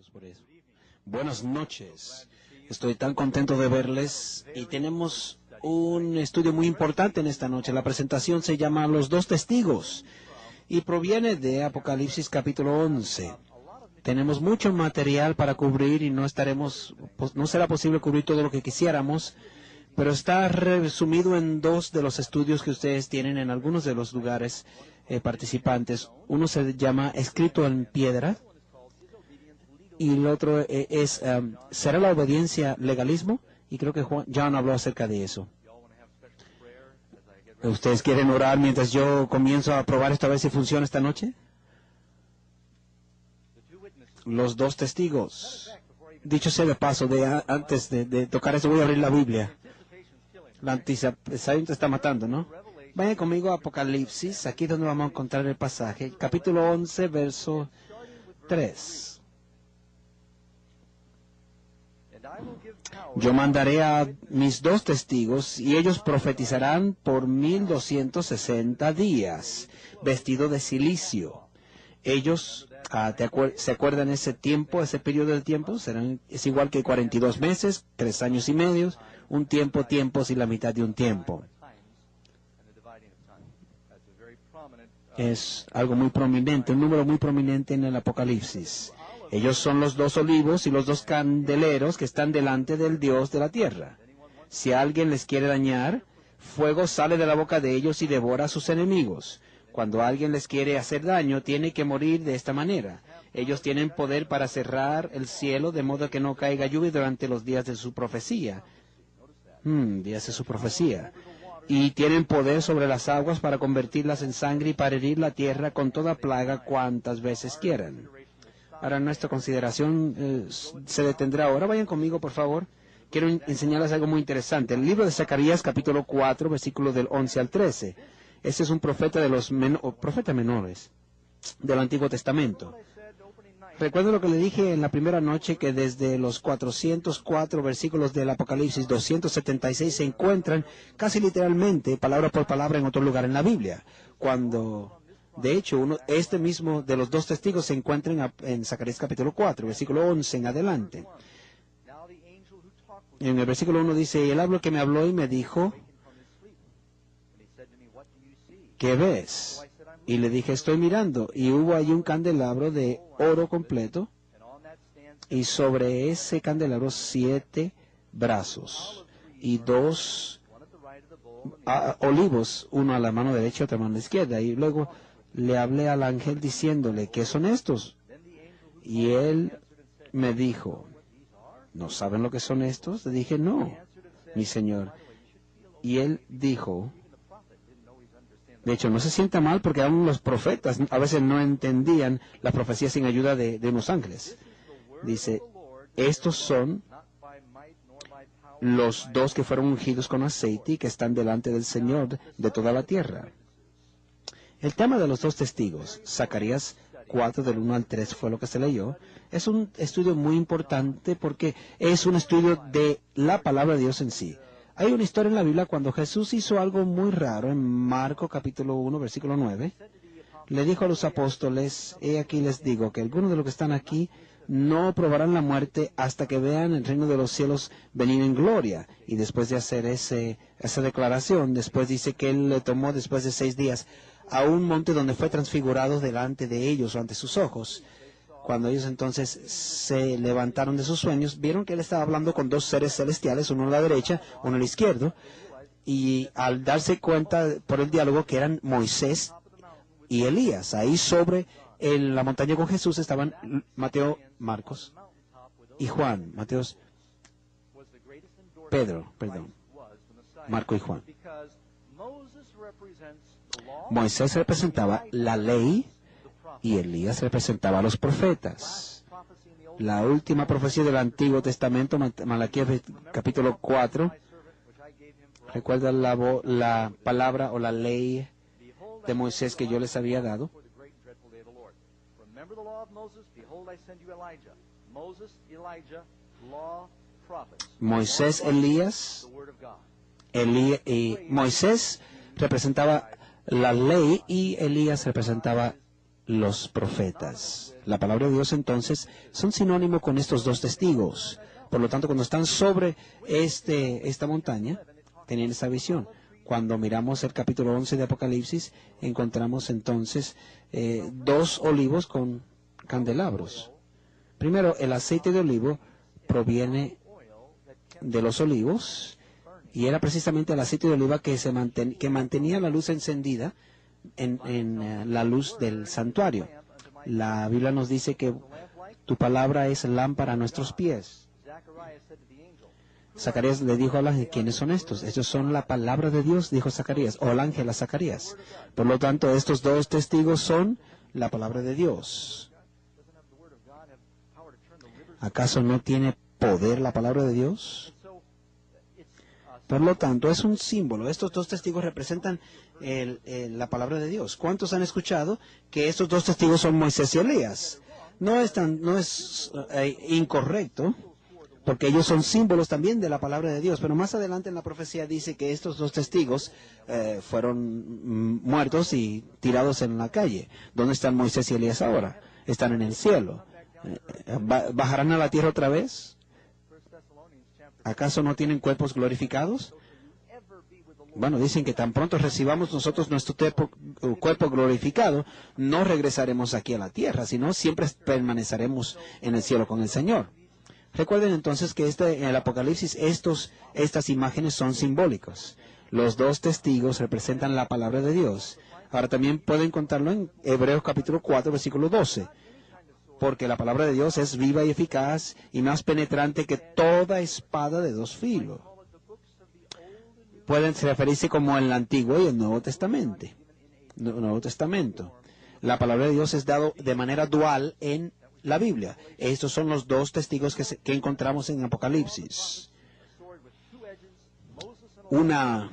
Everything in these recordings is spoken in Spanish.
Dios por eso. Buenas noches. Estoy tan contento de verles y tenemos un estudio muy importante en esta noche. La presentación se llama Los dos testigos y proviene de Apocalipsis capítulo 11. Tenemos mucho material para cubrir y no será posible cubrir todo lo que quisiéramos, pero está resumido en dos de los estudios que ustedes tienen en algunos de los lugares participantes. Uno se llama Escrito en Piedra y el otro es ¿será la obediencia legalismo? Y creo que John habló acerca de eso. ¿Ustedes quieren orar mientras yo comienzo a probar esto a ver si funciona esta noche? Los dos testigos. Dicho sea de paso, antes de tocar eso voy a abrir la Biblia. La anticipación te está matando, ¿no? Vayan conmigo a Apocalipsis, aquí es donde vamos a encontrar el pasaje. Capítulo 11, verso 3. Yo mandaré a mis dos testigos y ellos profetizarán por 1260 días, vestidos de cilicio. Ellos, ¿se acuerdan ese tiempo, ese periodo de tiempo? Es igual que 42 meses, 3 años y medio, un tiempo, tiempos y la mitad de un tiempo. Es algo muy prominente, un número muy prominente en el Apocalipsis. Ellos son los dos olivos y los dos candeleros que están delante del Dios de la tierra. Si alguien les quiere dañar, fuego sale de la boca de ellos y devora a sus enemigos. Cuando alguien les quiere hacer daño, tiene que morir de esta manera. Ellos tienen poder para cerrar el cielo de modo que no caiga lluvia durante los días de su profecía. Días de su profecía. Y tienen poder sobre las aguas para convertirlas en sangre y para herir la tierra con toda plaga cuantas veces quieran. Ahora nuestra consideración se detendrá ahora. Vayan conmigo, por favor. Quiero enseñarles algo muy interesante. El libro de Zacarías, capítulo 4, versículos del 11 al 13. Este es un profeta de los profetas menores del Antiguo Testamento. Recuerdo lo que le dije en la primera noche, que desde los 404 versículos del Apocalipsis 276 se encuentran casi literalmente, palabra por palabra, en otro lugar en la Biblia. Cuando, de hecho, este mismo de los dos testigos se encuentra en Zacarías capítulo 4, versículo 11 en adelante. En el versículo 1 dice, y el ángel que me habló y me dijo, ¿qué ves? Y le dije, estoy mirando. Y hubo allí un candelabro de oro completo, y sobre ese candelabro 7 brazos, y 2 olivos, uno a la mano derecha y otro a la mano izquierda. Y luego le hablé al ángel diciéndole, ¿qué son estos? Y él me dijo, ¿no saben lo que son estos? Le dije, no, mi señor. Y él dijo, de hecho, no se sienta mal porque aún los profetas a veces no entendían la profecía sin ayuda de unos ángeles. Dice, estos son los dos que fueron ungidos con aceite y que están delante del Señor de toda la tierra. El tema de los dos testigos, Zacarías 4 del 1 al 3 fue lo que se leyó. Es un estudio muy importante porque es un estudio de la palabra de Dios en sí. Hay una historia en la Biblia cuando Jesús hizo algo muy raro en Marcos capítulo 1, versículo 9. Le dijo a los apóstoles, he aquí les digo que algunos de los que están aquí no probarán la muerte hasta que vean el reino de los cielos venir en gloria. Y después de hacer esa declaración, después dice que él le tomó después de 6 días a un monte donde fue transfigurado delante de ellos o ante sus ojos. Cuando ellos entonces se levantaron de sus sueños, vieron que él estaba hablando con dos seres celestiales, uno a la derecha, uno a la izquierda, y al darse cuenta por el diálogo que eran Moisés y Elías, ahí sobre la montaña con Jesús estaban Mateo, Marcos y Juan, Marco y Juan. Moisés representaba la ley y Elías representaba a los profetas. La última profecía del Antiguo Testamento, Malaquías capítulo 4, recuerda la palabra o la ley de Moisés que yo les había dado. Moisés, Elías, Moisés representaba la ley y Elías representaba los profetas. La palabra de Dios entonces son sinónimo con estos dos testigos. Por lo tanto, cuando están sobre esta montaña, tenían esa visión. Cuando miramos el capítulo 11 de Apocalipsis, encontramos entonces dos olivos con candelabros. Primero, el aceite de olivo proviene de los olivos y era precisamente el aceite de oliva que mantenía la luz encendida en la luz del santuario. La Biblia nos dice que tu palabra es lámpara a nuestros pies. Zacarías le dijo al ángel, ¿quiénes son estos? Ellos son la palabra de Dios, dijo Zacarías, o el ángel a Zacarías. Por lo tanto, estos dos testigos son la palabra de Dios. ¿Acaso no tiene poder la palabra de Dios? Por lo tanto, es un símbolo. Estos dos testigos representan la palabra de Dios. ¿Cuántos han escuchado que estos dos testigos son Moisés y Elías? No es incorrecto, porque ellos son símbolos también de la palabra de Dios. Pero más adelante en la profecía dice que estos dos testigos fueron muertos y tirados en la calle. ¿Dónde están Moisés y Elías ahora? Están en el cielo. ¿Bajarán a la tierra otra vez? ¿Acaso no tienen cuerpos glorificados? Bueno, dicen que tan pronto recibamos nosotros nuestro cuerpo glorificado, no regresaremos aquí a la tierra, sino siempre permaneceremos en el cielo con el Señor. Recuerden entonces que en el Apocalipsis estas imágenes son simbólicas. Los dos testigos representan la palabra de Dios. Ahora también pueden encontrarlo en Hebreos capítulo 4, versículo 12. Porque la palabra de Dios es viva y eficaz y más penetrante que toda espada de dos filos. Pueden referirse como el Antiguo y el Nuevo Testamento. La palabra de Dios es dado de manera dual en la Biblia. Estos son los dos testigos que encontramos en Apocalipsis. Una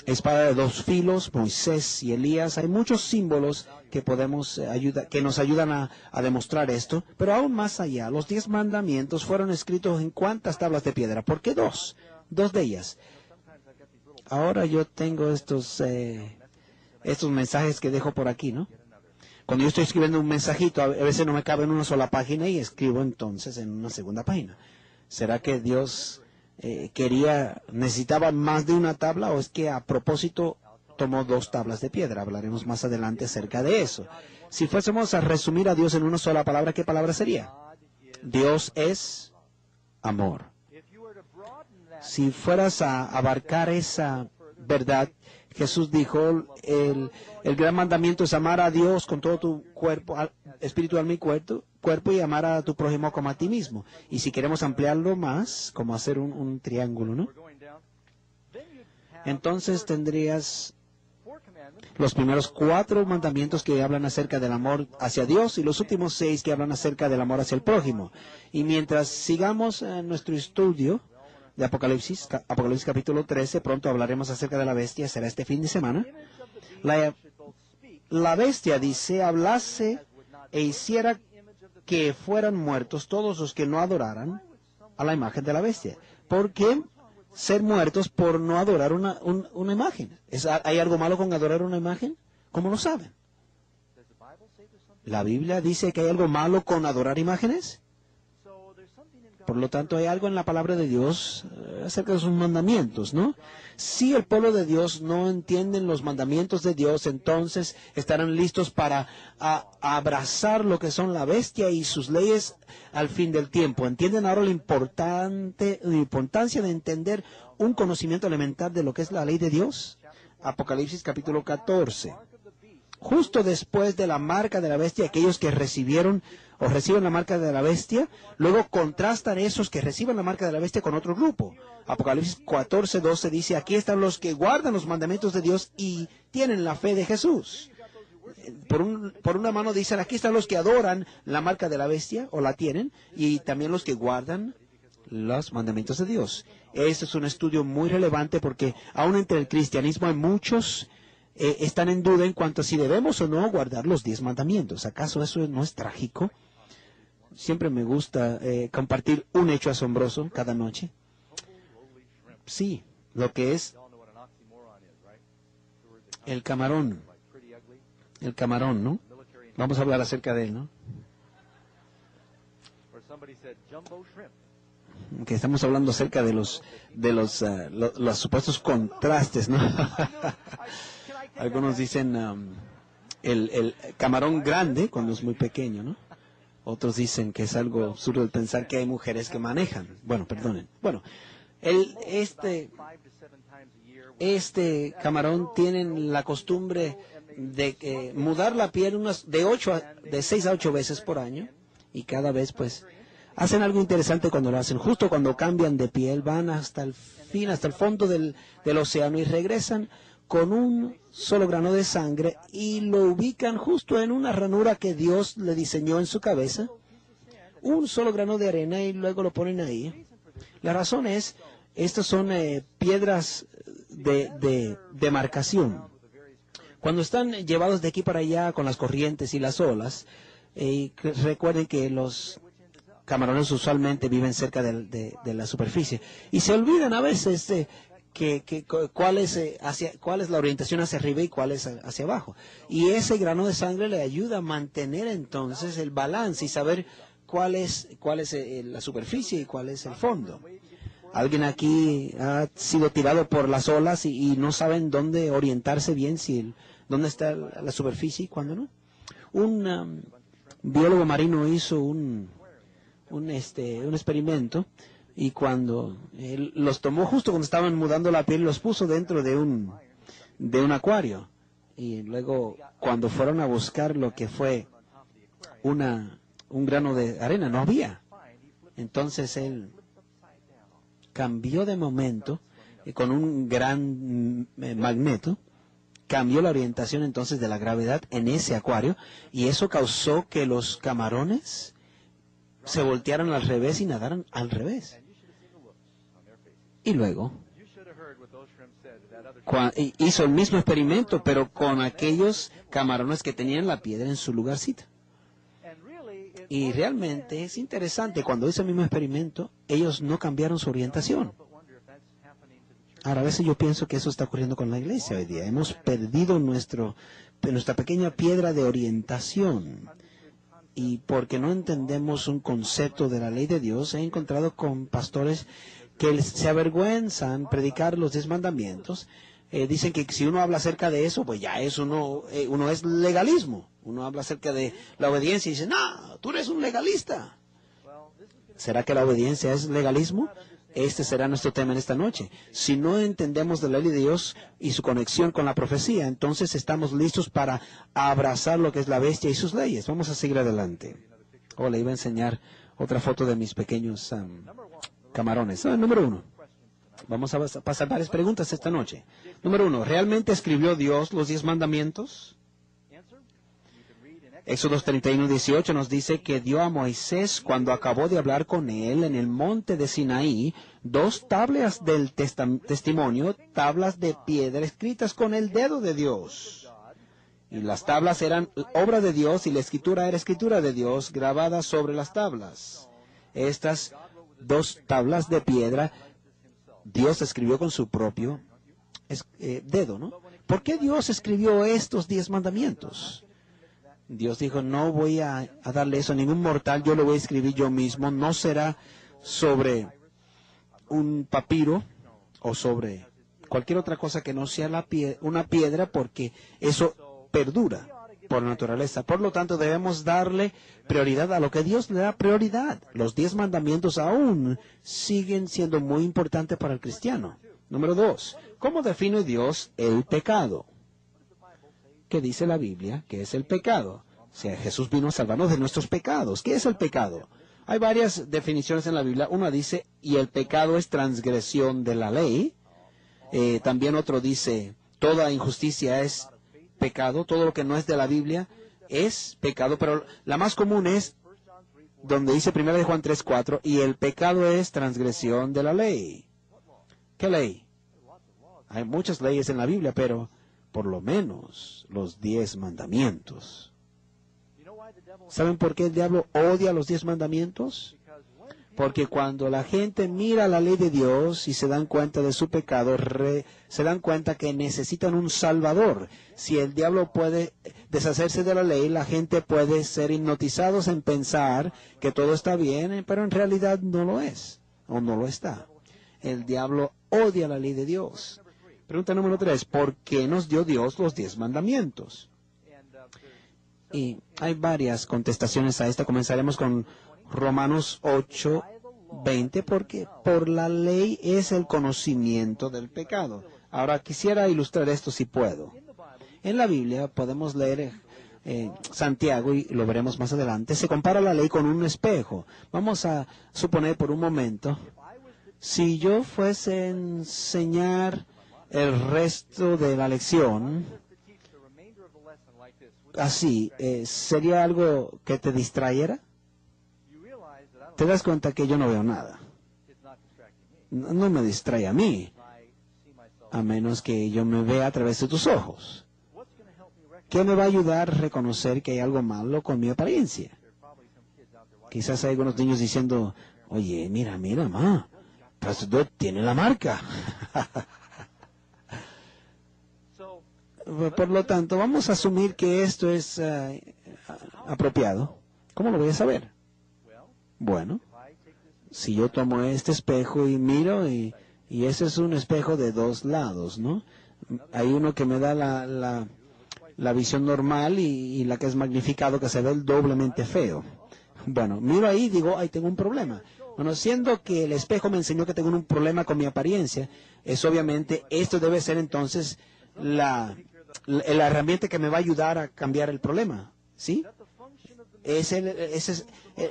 espada de dos filos, Moisés y Elías. Hay muchos símbolos que nos ayudan a demostrar esto. Pero aún más allá, los 10 mandamientos fueron escritos en ¿cuántas tablas de piedra? ¿Por qué dos? Dos de ellas. Ahora yo tengo estos mensajes que dejo por aquí, ¿no? Cuando yo estoy escribiendo un mensajito, a veces no me cabe en una sola página y escribo entonces en una segunda página. ¿Será que Dios necesitaba más de una tabla o es que a propósito tomó 2 tablas de piedra? Hablaremos más adelante acerca de eso. Si fuésemos a resumir a Dios en una sola palabra, ¿qué palabra sería? Dios es amor. Si fueras a abarcar esa verdad, Jesús dijo, el gran mandamiento es amar a Dios con todo tu cuerpo, espíritu, alma y cuerpo, y amar a tu prójimo como a ti mismo. Y si queremos ampliarlo más, como hacer un triángulo, ¿no? Entonces tendrías los primeros 4 mandamientos que hablan acerca del amor hacia Dios y los últimos 6 que hablan acerca del amor hacia el prójimo. Y mientras sigamos nuestro estudio de Apocalipsis capítulo 13, pronto hablaremos acerca de la bestia, será este fin de semana. La bestia dice, hablase e hiciera que fueran muertos todos los que no adoraran a la imagen de la bestia. ¿Por qué ser muertos por no adorar una imagen? ¿Hay algo malo con adorar una imagen? ¿Cómo lo saben? ¿La Biblia dice que hay algo malo con adorar imágenes? Por lo tanto, hay algo en la palabra de Dios acerca de sus mandamientos, ¿no? Si el pueblo de Dios no entiende los mandamientos de Dios, entonces estarán listos para abrazar lo que son la bestia y sus leyes al fin del tiempo. ¿Entienden ahora la importancia de entender un conocimiento elemental de lo que es la ley de Dios? Apocalipsis capítulo 14. Justo después de la marca de la bestia, aquellos que reciben la marca de la bestia, luego contrastan esos que reciben la marca de la bestia con otro grupo. Apocalipsis 14:12 dice, aquí están los que guardan los mandamientos de Dios y tienen la fe de Jesús. Por una mano dicen, aquí están los que adoran la marca de la bestia, o la tienen, y también los que guardan los mandamientos de Dios. Este es un estudio muy relevante porque aún entre el cristianismo hay muchos están en duda en cuanto a si debemos o no guardar los 10 mandamientos. ¿Acaso eso no es trágico? Siempre me gusta compartir un hecho asombroso cada noche. Sí, lo que es el camarón. El camarón, ¿no? Vamos a hablar acerca de él, ¿no? Que estamos hablando acerca de los supuestos contrastes, ¿no? Algunos dicen el camarón grande cuando es muy pequeño, ¿no? Otros dicen que es algo absurdo el pensar que hay mujeres que manejan. Bueno, perdonen. Bueno, este camarón tienen la costumbre de mudar la piel de 6 a 8 veces por año, y cada vez pues hacen algo interesante cuando lo hacen. Justo cuando cambian de piel van hasta el fin, hasta el fondo del océano, y regresan con un solo grano de sangre y lo ubican justo en una ranura que Dios le diseñó en su cabeza, un solo grano de arena, y luego lo ponen ahí. La razón es, estas son piedras de demarcación. Cuando están llevados de aquí para allá con las corrientes y las olas, recuerden que los camarones usualmente viven cerca de la superficie y se olvidan a veces cuál es la orientación hacia arriba y cuál es hacia abajo. Y ese grano de sangre le ayuda a mantener entonces el balance y saber cuál es la superficie y cuál es el fondo. Alguien aquí ha sido tirado por las olas y no saben dónde orientarse bien, dónde está la superficie y cuándo no. Un biólogo marino hizo un experimento, y cuando él los tomó justo cuando estaban mudando la piel, los puso dentro de un acuario, y luego cuando fueron a buscar lo que fue un grano de arena, no había. Entonces él cambió de momento con un gran magneto, cambió la orientación entonces de la gravedad en ese acuario, y eso causó que los camarones se voltearan al revés y nadaran al revés. Y luego hizo el mismo experimento, pero con aquellos camarones que tenían la piedra en su lugarcito. Y realmente es interesante, cuando hizo el mismo experimento, ellos no cambiaron su orientación. Ahora, a veces yo pienso que eso está ocurriendo con la iglesia hoy día. Hemos perdido nuestra pequeña piedra de orientación. Y porque no entendemos un concepto de la ley de Dios, he encontrado con pastores que se avergüenzan predicar los 10 mandamientos. Dicen que si uno habla acerca de eso, pues ya eso uno es legalismo. Uno habla acerca de la obediencia y dice, no, tú eres un legalista. ¿Será que la obediencia es legalismo? Este será nuestro tema en esta noche. Si no entendemos de la ley de Dios y su conexión con la profecía, entonces estamos listos para abrazar lo que es la bestia y sus leyes. Vamos a seguir adelante. Le iba a enseñar otra foto de mis pequeños camarones. Número 1. Vamos a pasar varias preguntas esta noche. Número 1. ¿Realmente escribió Dios los 10 mandamientos? Éxodo 31:18 nos dice que dio a Moisés, cuando acabó de hablar con él en el monte de Sinaí, 2 tablas del testimonio, tablas de piedra escritas con el dedo de Dios. Y las tablas eran obra de Dios y la escritura era escritura de Dios grabada sobre las tablas. Estas 2 tablas de piedra Dios escribió con su propio dedo, ¿no? ¿Por qué Dios escribió estos 10 mandamientos? Dios dijo, no voy a darle eso a ningún mortal, yo lo voy a escribir yo mismo. No será sobre un papiro o sobre cualquier otra cosa que no sea una piedra, porque eso perdura por naturaleza. Por lo tanto, debemos darle prioridad a lo que Dios le da prioridad. Los 10 mandamientos aún siguen siendo muy importantes para el cristiano. Número 2. ¿Cómo define Dios el pecado? ¿Qué dice la Biblia? ¿Qué es el pecado? O sea, Jesús vino a salvarnos de nuestros pecados. ¿Qué es el pecado? Hay varias definiciones en la Biblia. Una dice, y el pecado es transgresión de la ley. También otro dice, toda injusticia es pecado. Todo lo que no es de la Biblia es pecado. Pero la más común es donde dice 1 Juan 3:4, y el pecado es transgresión de la ley. ¿Qué ley? Hay muchas leyes en la Biblia, pero por lo menos los 10 mandamientos. ¿Saben por qué el diablo odia los 10 mandamientos? Porque cuando la gente mira la ley de Dios y se dan cuenta de su pecado, se dan cuenta que necesitan un Salvador. Si el diablo puede deshacerse de la ley, la gente puede ser hipnotizados en pensar que todo está bien, pero en realidad no lo es, o no lo está. El diablo odia la ley de Dios. Pregunta número 3, ¿por qué nos dio Dios los 10 mandamientos? Y hay varias contestaciones a esta. Comenzaremos con Romanos 8:20, porque por la ley es el conocimiento del pecado. Ahora quisiera ilustrar esto si puedo. En la Biblia podemos leer Santiago, y lo veremos más adelante, se compara la ley con un espejo. Vamos a suponer por un momento, si yo fuese a enseñar el resto de la lección así, ¿sería algo que te distrayera? Te das cuenta que yo no veo nada. No me distrae a mí, a menos que yo me vea a través de tus ojos. ¿Qué me va a ayudar a reconocer que hay algo malo con mi apariencia? Quizás hay algunos niños diciendo, oye, mira, ma, Pastor tiene la marca. Por lo tanto, vamos a asumir que esto es apropiado. ¿Cómo lo voy a saber? Bueno, si yo tomo este espejo y miro, y ese es un espejo de 2 lados, ¿no? Hay uno que me da la visión normal y la que es magnificado, que se ve doblemente feo. Bueno, miro ahí y digo, ay, tengo un problema. Bueno, siendo que el espejo me enseñó que tengo un problema con mi apariencia, es obviamente, esto debe ser entonces la herramienta que me va a ayudar a cambiar el problema, ¿sí? Esa es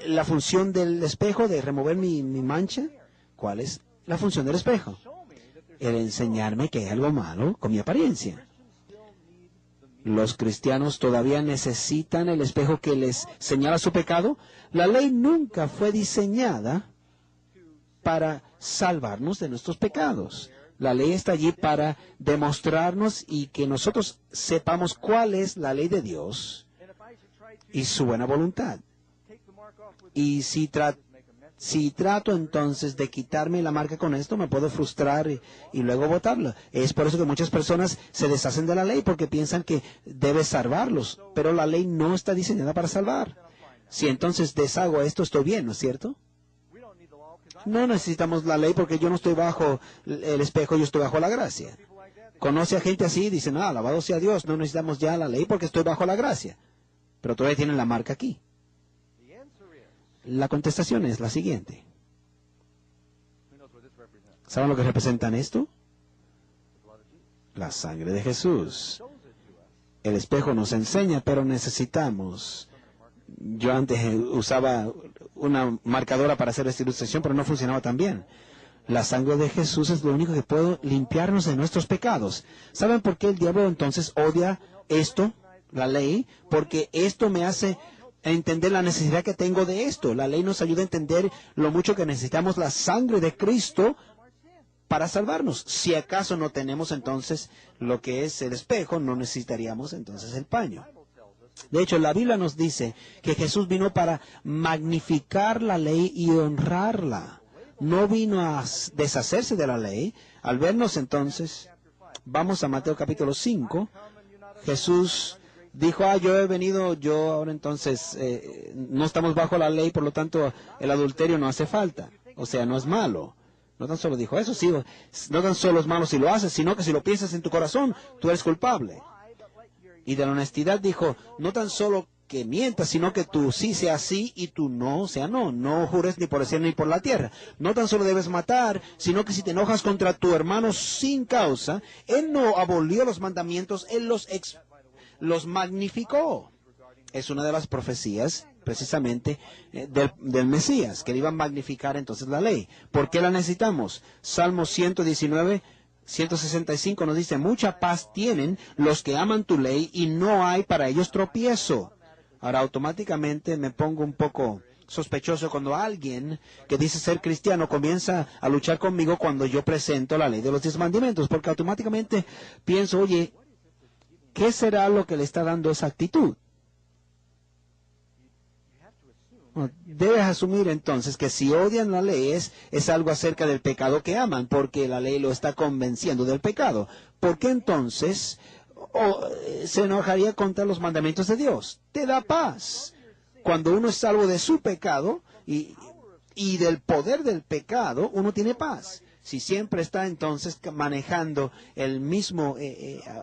la función del espejo, de remover mi mancha. ¿Cuál es la función del espejo? El enseñarme que hay algo malo con mi apariencia. ¿Los cristianos todavía necesitan el espejo que les señala su pecado? La ley nunca fue diseñada para salvarnos de nuestros pecados. La ley está allí para demostrarnos y que nosotros sepamos cuál es la ley de Dios y su buena voluntad. Y si trato entonces de quitarme la marca con esto, me puedo frustrar y luego botarla. Es por eso que muchas personas se deshacen de la ley, porque piensan que debe salvarlos, pero la ley no está diseñada para salvar. Si entonces deshago esto, estoy bien, ¿no es cierto? No necesitamos la ley porque yo no estoy bajo el espejo, yo estoy bajo la gracia. Conoce a gente así y dicen, alabado sea Dios, no necesitamos ya la ley porque estoy bajo la gracia. Pero todavía tienen la marca aquí. La contestación es la siguiente. ¿Saben lo que representan esto? La sangre de Jesús. El espejo nos enseña, pero necesitamos. Yo antes usaba una marcadora para hacer esta ilustración, pero no funcionaba tan bien. La sangre de Jesús es lo único que puede limpiarnos de nuestros pecados. ¿Saben por qué el diablo entonces odia esto, la ley? Porque esto me hace entender la necesidad que tengo de esto. La ley nos ayuda a entender lo mucho que necesitamos la sangre de Cristo para salvarnos. Si acaso no tenemos entonces lo que es el espejo, no necesitaríamos entonces el paño. De hecho, la Biblia nos dice que Jesús vino para magnificar la ley y honrarla. No vino a deshacerse de la ley. Al vernos entonces, vamos a Mateo capítulo 5. Jesús dijo, yo he venido, yo ahora entonces no estamos bajo la ley, por lo tanto el adulterio no hace falta. O sea, no es malo. No tan solo dijo eso, sí, no tan solo es malo si lo haces, sino que si lo piensas en tu corazón, tú eres culpable. Y de la honestidad dijo, no tan solo que mientas, sino que tú sí sea sí y tú no sea no. No jures ni por el cielo ni por la tierra. No tan solo debes matar, sino que si te enojas contra tu hermano sin causa, él no abolió los mandamientos, él los magnificó. Es una de las profecías, precisamente, del Mesías, que le iba a magnificar entonces la ley. ¿Por qué la necesitamos? Salmo 119, 165 nos dice, mucha paz tienen los que aman tu ley y no hay para ellos tropiezo. Ahora, automáticamente me pongo un poco sospechoso cuando alguien que dice ser cristiano comienza a luchar conmigo cuando yo presento la ley de los 10 mandamientos, porque automáticamente pienso, oye, ¿qué será lo que le está dando esa actitud? Debes asumir entonces que si odian la ley es algo acerca del pecado que aman, porque la ley lo está convenciendo del pecado. ¿Por qué entonces se enojaría contra los mandamientos de Dios? Te da paz. Cuando uno es salvo de su pecado y del poder del pecado, uno tiene paz. Si siempre está entonces manejando el mismo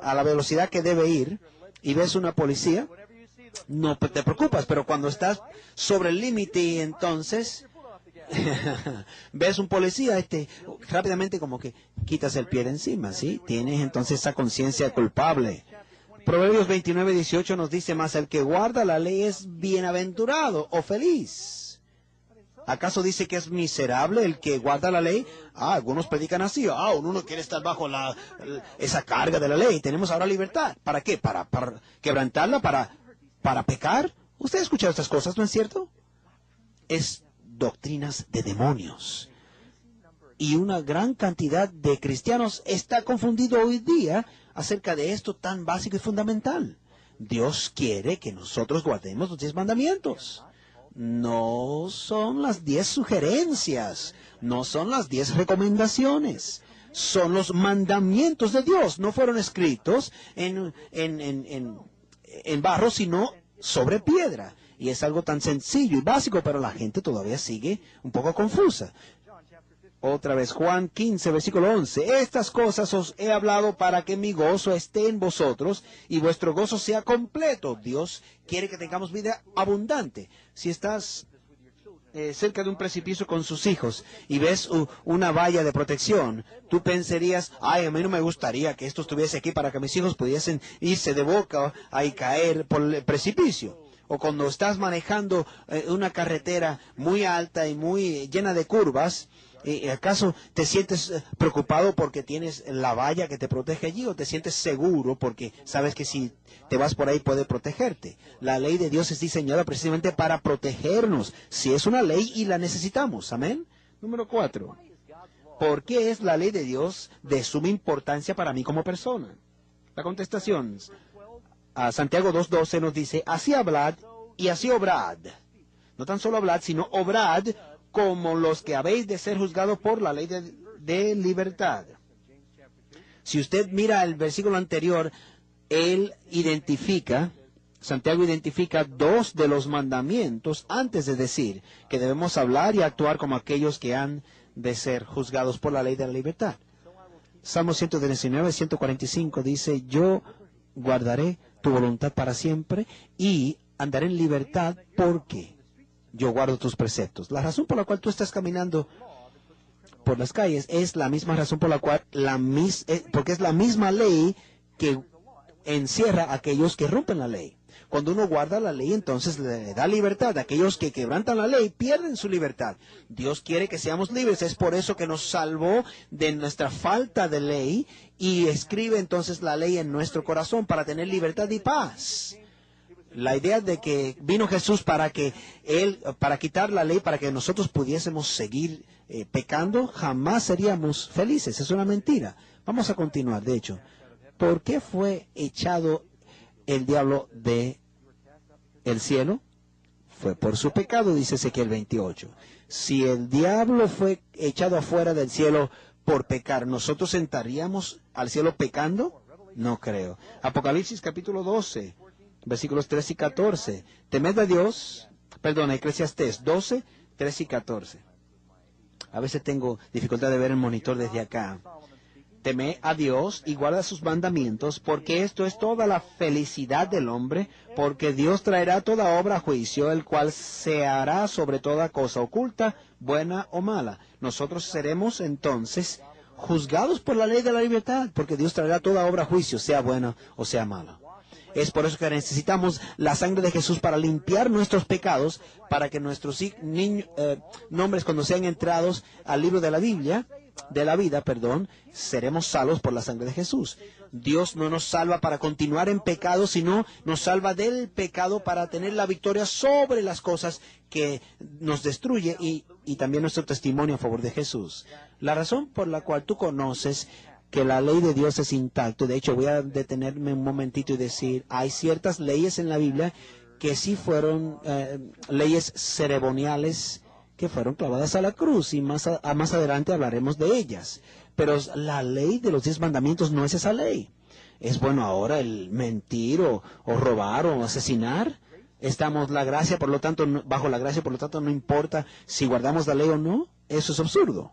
a la velocidad que debe ir y ves una policía, no te preocupas, pero cuando estás sobre el límite y entonces ves un policía, rápidamente como que quitas el pie de encima, ¿sí? Tienes entonces esa conciencia culpable. Proverbios 29:18 nos dice más, el que guarda la ley es bienaventurado o feliz. ¿Acaso dice que es miserable el que guarda la ley? Algunos predican así. Uno no quiere estar bajo esa carga de la ley. Tenemos ahora libertad. ¿Para qué? ¿Para quebrantarla? ¿Para pecar? ¿Usted ha escuchado estas cosas, no es cierto? Es doctrinas de demonios. Y una gran cantidad de cristianos está confundido hoy día acerca de esto tan básico y fundamental. Dios quiere que nosotros guardemos los 10 mandamientos. No son las 10 sugerencias, no son las 10 recomendaciones, son los mandamientos de Dios. No fueron escritos en barro, sino sobre piedra. Y es algo tan sencillo y básico, pero la gente todavía sigue un poco confusa. Otra vez, Juan 15, versículo 11. Estas cosas os he hablado para que mi gozo esté en vosotros y vuestro gozo sea completo. Dios quiere que tengamos vida abundante. Si estás cerca de un precipicio con sus hijos y ves una valla de protección, tú pensarías, a mí no me gustaría que esto estuviese aquí para que mis hijos pudiesen irse de boca y caer por el precipicio. O cuando estás manejando una carretera muy alta y muy llena de curvas, ¿acaso te sientes preocupado porque tienes la valla que te protege allí? ¿O te sientes seguro porque sabes que si te vas por ahí puede protegerte? La ley de Dios es diseñada precisamente para protegernos. Si es una ley y la necesitamos. Amén. Número 4. ¿Por qué es la ley de Dios de suma importancia para mí como persona? La contestación a Santiago 2:12 nos dice, así hablad y así obrad. No tan solo hablad, sino obrad como los que habéis de ser juzgados por la ley de libertad. Si usted mira el versículo anterior, Santiago identifica 2 de los mandamientos antes de decir que debemos hablar y actuar como aquellos que han de ser juzgados por la ley de la libertad. Salmo 119, 145 dice, yo guardaré tu voluntad para siempre y andaré en libertad porque yo guardo tus preceptos. La razón por la cual tú estás caminando por las calles es la misma razón por la cual porque es la misma ley que encierra a aquellos que rompen la ley. Cuando uno guarda la ley, entonces le da libertad. Aquellos que quebrantan la ley pierden su libertad. Dios quiere que seamos libres. Es por eso que nos salvó de nuestra falta de ley y escribe entonces la ley en nuestro corazón para tener libertad y paz. La idea de que vino Jesús para quitar la ley, para que nosotros pudiésemos seguir pecando, jamás seríamos felices. Es una mentira. Vamos a continuar, de hecho. ¿Por qué fue echado el diablo del cielo? Fue por su pecado, dice Ezequiel 28. Si el diablo fue echado afuera del cielo por pecar, ¿nosotros entraríamos al cielo pecando? No creo. Apocalipsis capítulo 12. Versículos 13 y 14. Temed a Dios, Eclesiastés 12, 13 y 14. A veces tengo dificultad de ver el monitor desde acá. Teme a Dios y guarda sus mandamientos, porque esto es toda la felicidad del hombre, porque Dios traerá toda obra a juicio, el cual se hará sobre toda cosa oculta, buena o mala. Nosotros seremos entonces juzgados por la ley de la libertad, porque Dios traerá toda obra a juicio, sea buena o sea mala. Es por eso que necesitamos la sangre de Jesús para limpiar nuestros pecados, para que nuestros nombres cuando sean entrados al libro de la Biblia, de la vida, seremos salvos por la sangre de Jesús. Dios no nos salva para continuar en pecado, sino nos salva del pecado para tener la victoria sobre las cosas que nos destruye y también nuestro testimonio a favor de Jesús. La razón por la cual tú conoces que la ley de Dios es intacta. De hecho, voy a detenerme un momentito y decir, hay ciertas leyes en la Biblia que sí fueron leyes ceremoniales que fueron clavadas a la cruz, y más adelante hablaremos de ellas. Pero la ley de los 10 mandamientos no es esa ley. ¿Es bueno ahora el mentir o robar o asesinar? Estamos la gracia, por lo tanto, bajo la gracia, por lo tanto, no importa si guardamos la ley o no. Eso es absurdo.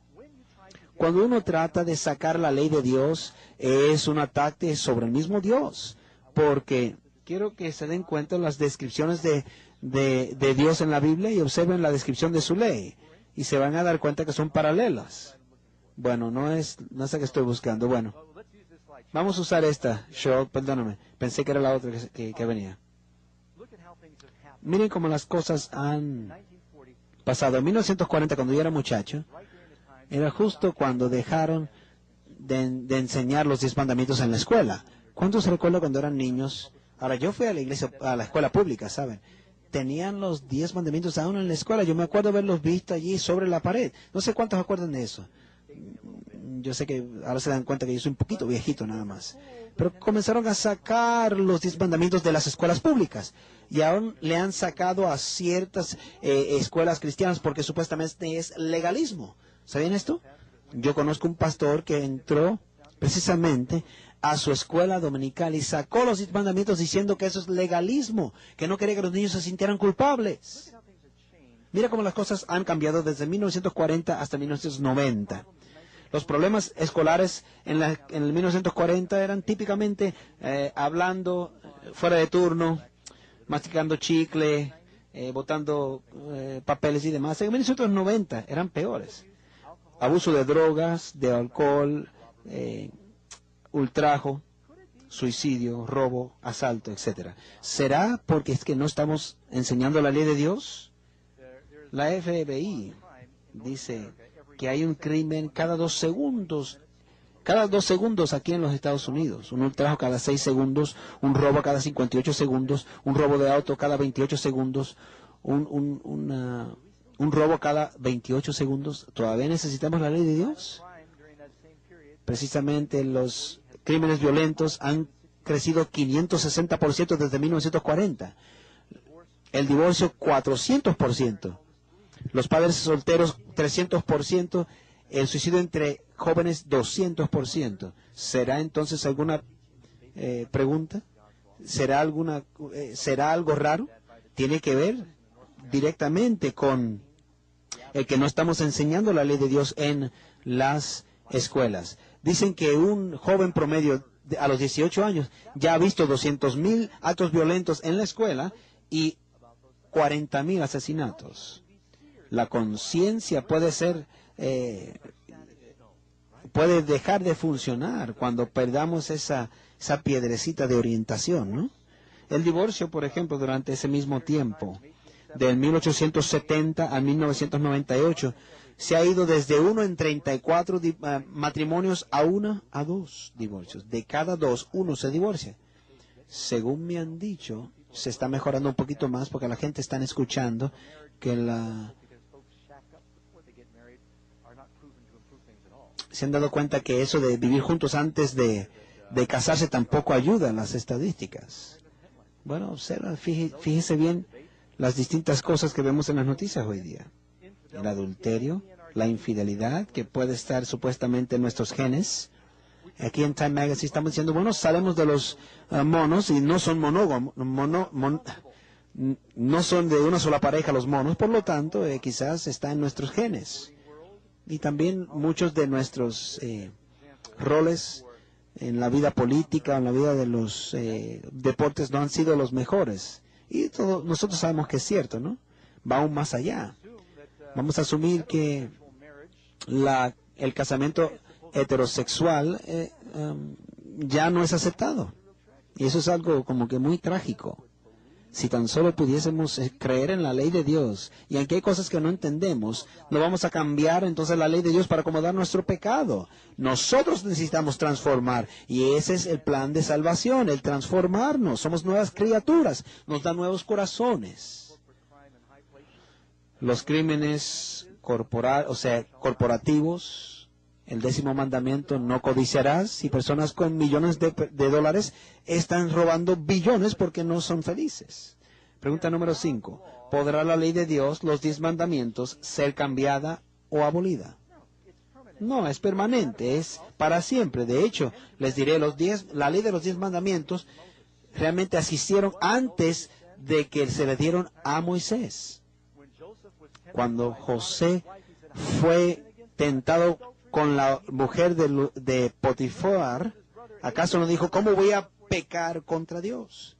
Cuando uno trata de sacar la ley de Dios, es un ataque sobre el mismo Dios, porque quiero que se den cuenta de las descripciones de Dios en la Biblia y observen la descripción de su ley, y se van a dar cuenta que son paralelas. Bueno, no es la que estoy buscando. Bueno, vamos a usar esta. Perdóname, pensé que era la otra que venía. Miren cómo las cosas han pasado. En 1940, cuando yo era muchacho, era justo cuando dejaron de enseñar los 10 mandamientos en la escuela. ¿Cuántos se recuerdan cuando eran niños? Ahora, yo fui a la iglesia, a la escuela pública, ¿saben? Tenían los 10 mandamientos aún en la escuela. Yo me acuerdo haberlos visto allí sobre la pared. No sé cuántos acuerdan de eso. Yo sé que ahora se dan cuenta que yo soy un poquito viejito nada más. Pero comenzaron a sacar los 10 mandamientos de las escuelas públicas. Y aún le han sacado a ciertas escuelas cristianas porque supuestamente es legalismo. ¿Sabían esto? Yo conozco un pastor que entró precisamente a su escuela dominical y sacó los 10 mandamientos diciendo que eso es legalismo, que no quería que los niños se sintieran culpables. Mira cómo las cosas han cambiado desde 1940 hasta 1990. Los problemas escolares en el 1940 eran típicamente hablando fuera de turno, masticando chicle, botando papeles y demás. En 1990 eran peores. Abuso de drogas, de alcohol, ultrajo, suicidio, robo, asalto, etc. ¿Será porque es que no estamos enseñando la ley de Dios? La FBI dice que hay un crimen cada 2 segundos. Cada 2 segundos aquí en los Estados Unidos. Un ultrajo cada 6 segundos, un robo cada 58 segundos, un robo de auto cada 28 segundos, un robo cada 28 segundos. ¿Todavía necesitamos la ley de Dios? Precisamente los crímenes violentos han crecido 560% desde 1940. El divorcio 400%. Los padres solteros 300%. El suicidio entre jóvenes 200%. ¿Será entonces alguna pregunta? ¿Será algo raro? ¿Tiene que ver directamente con el que no estamos enseñando la ley de Dios en las escuelas? Dicen que un joven promedio a los 18 años ya ha visto 200,000 actos violentos en la escuela y 40,000 asesinatos. La conciencia puede dejar de funcionar cuando perdamos esa piedrecita de orientación, ¿no? El divorcio, por ejemplo, durante ese mismo tiempo, del 1870 a 1998, se ha ido desde 1 en 34 matrimonios a 1 a 2 divorcios. De cada 2, 1 se divorcia. Según me han dicho, se está mejorando un poquito más porque la gente está escuchando que se han dado cuenta que eso de vivir juntos antes de casarse tampoco ayuda en las estadísticas. Bueno, fíjese bien las distintas cosas que vemos en las noticias hoy día. El adulterio, la infidelidad, que puede estar supuestamente en nuestros genes. Aquí en Time Magazine estamos diciendo, bueno, sabemos de los monos y no son monógamos, no son de una sola pareja los monos, por lo tanto, quizás está en nuestros genes. Y también muchos de nuestros roles en la vida política, en la vida de los deportes no han sido los mejores. Y nosotros sabemos que es cierto, ¿no? Va aún más allá. Vamos a asumir que el casamiento heterosexual ya no es aceptado. Y eso es algo como que muy trágico. Si tan solo pudiésemos creer en la ley de Dios y en que hay cosas que no entendemos, no vamos a cambiar entonces la ley de Dios para acomodar nuestro pecado. Nosotros necesitamos transformar y ese es el plan de salvación, el transformarnos. Somos nuevas criaturas, nos da nuevos corazones. Los crímenes corporativos, el 10º mandamiento, no codiciarás, y personas con millones de dólares están robando billones porque no son felices. Pregunta número 5. ¿Podrá la ley de Dios, los 10 mandamientos, ser cambiada o abolida? No, es permanente, es para siempre. De hecho, les diré, la ley de los 10 mandamientos realmente asistieron antes de que se le dieron a Moisés. Cuando José fue tentado con la mujer de Potifar, ¿acaso no dijo, ¿cómo voy a pecar contra Dios?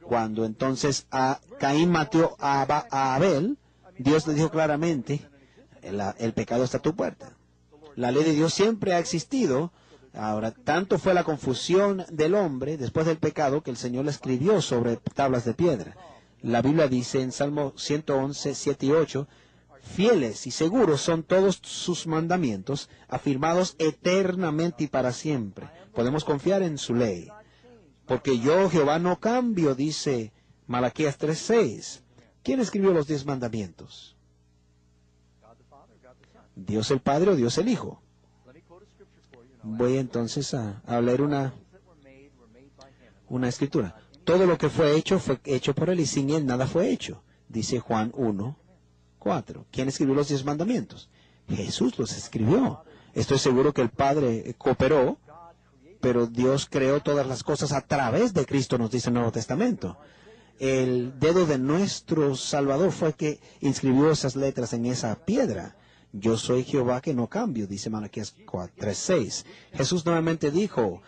Cuando entonces Caín mató a Abel, Dios le dijo claramente, el pecado está a tu puerta. La ley de Dios siempre ha existido. Ahora, tanto fue la confusión del hombre después del pecado que el Señor la escribió sobre tablas de piedra. La Biblia dice en Salmo 111, 7 y 8, fieles y seguros son todos sus mandamientos, afirmados eternamente y para siempre. Podemos confiar en su ley. Porque yo, Jehová, no cambio, dice Malaquías 3:6. ¿Quién escribió los 10 mandamientos? ¿Dios el Padre o Dios el Hijo? Voy entonces a leer una escritura. Todo lo que fue hecho por Él, y sin Él nada fue hecho. Dice Juan 1:4. ¿Quién escribió los 10 mandamientos? Jesús los escribió. Estoy seguro que el Padre cooperó, pero Dios creó todas las cosas a través de Cristo, nos dice el Nuevo Testamento. El dedo de nuestro Salvador fue que inscribió esas letras en esa piedra. Yo soy Jehová que no cambio, dice Malaquías 3:6. Jesús nuevamente dijo,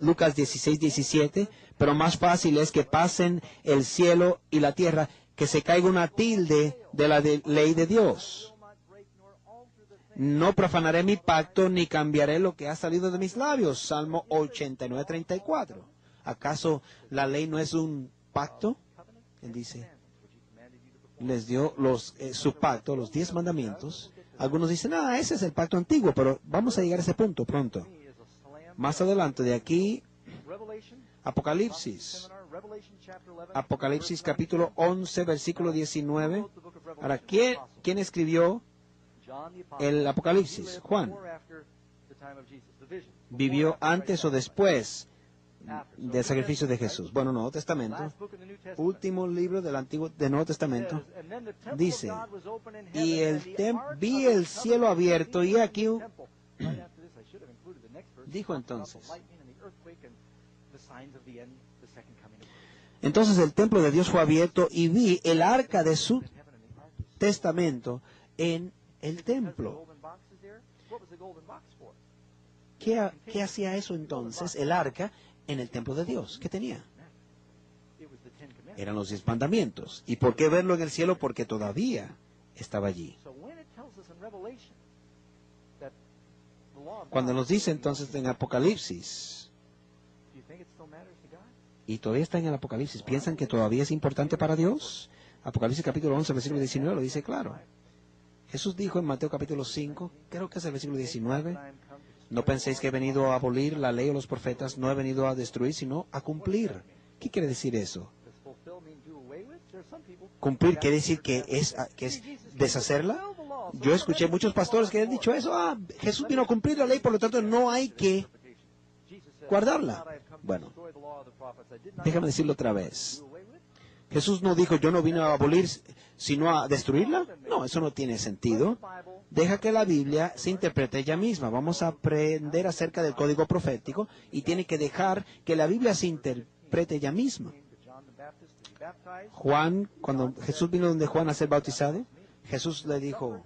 Lucas 16:17, pero más fácil es que pasen el cielo y la tierra, que se caiga una tilde de la ley de Dios. No profanaré mi pacto, ni cambiaré lo que ha salido de mis labios. Salmo 89:34. ¿Acaso la ley no es un pacto? Él dice, les dio su pacto, los 10 mandamientos. Algunos dicen, ese es el pacto antiguo, pero vamos a llegar a ese punto pronto. Más adelante, de aquí, Apocalipsis capítulo 11, versículo 19. Ahora, ¿quién escribió el Apocalipsis? Juan. ¿Vivió antes o después del sacrificio de Jesús? Bueno, Nuevo Testamento, último libro del Nuevo Testamento, dice, y vi el cielo abierto, y aquí, dijo entonces el templo de Dios fue abierto, y vi el arca de su testamento en el templo. ¿Qué hacía eso entonces, el arca, en el templo de Dios? ¿Qué tenía? Eran los 10 mandamientos. ¿Y por qué verlo en el cielo? Porque todavía estaba allí. Cuando nos dice entonces en Apocalipsis, y todavía está en el Apocalipsis, ¿piensan que todavía es importante para Dios? Apocalipsis capítulo 11, versículo 19 lo dice claro. Jesús dijo en Mateo capítulo 5, creo que es el versículo 19, no penséis que he venido a abolir la ley o los profetas, no he venido a destruir, sino a cumplir. ¿Qué quiere decir eso? Cumplir quiere decir que es deshacerla. Yo escuché muchos pastores que han dicho eso. Jesús vino a cumplir la ley, por lo tanto no hay que guardarla. Bueno, déjame decirlo otra vez. Jesús no dijo, yo no vine a abolir, sino a destruirla. No, eso no tiene sentido. Deja que la Biblia se interprete ella misma. Vamos a aprender acerca del código profético y tiene que dejar que la Biblia se interprete ella misma. Juan, cuando Jesús vino donde Juan a ser bautizado, Jesús le dijo,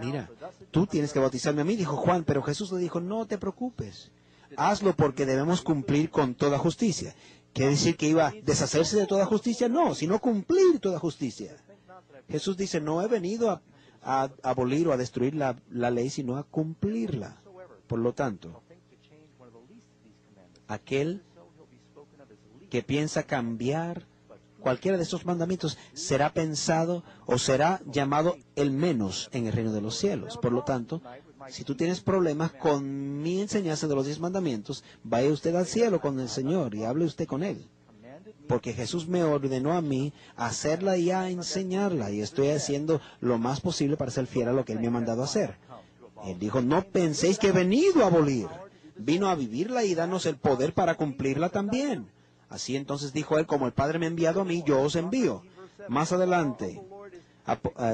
mira, tú tienes que bautizarme a mí, dijo Juan, pero Jesús le dijo, no te preocupes, hazlo porque debemos cumplir con toda justicia. ¿Quiere decir que iba a deshacerse de toda justicia? No, sino cumplir toda justicia. Jesús dice, no he venido a abolir o a destruir la ley, sino a cumplirla. Por lo tanto, aquel que piensa cambiar cualquiera de estos mandamientos será pensado o será llamado el menos en el reino de los cielos. Por lo tanto, si tú tienes problemas con mi enseñanza de los 10 mandamientos, vaya usted al cielo con el Señor y hable usted con Él. Porque Jesús me ordenó a mí a hacerla y a enseñarla, y estoy haciendo lo más posible para ser fiel a lo que Él me ha mandado a hacer. Él dijo, no penséis que he venido a abolir, vino a vivirla y darnos el poder para cumplirla también. Así entonces dijo él, como el Padre me ha enviado a mí, yo os envío. Más adelante,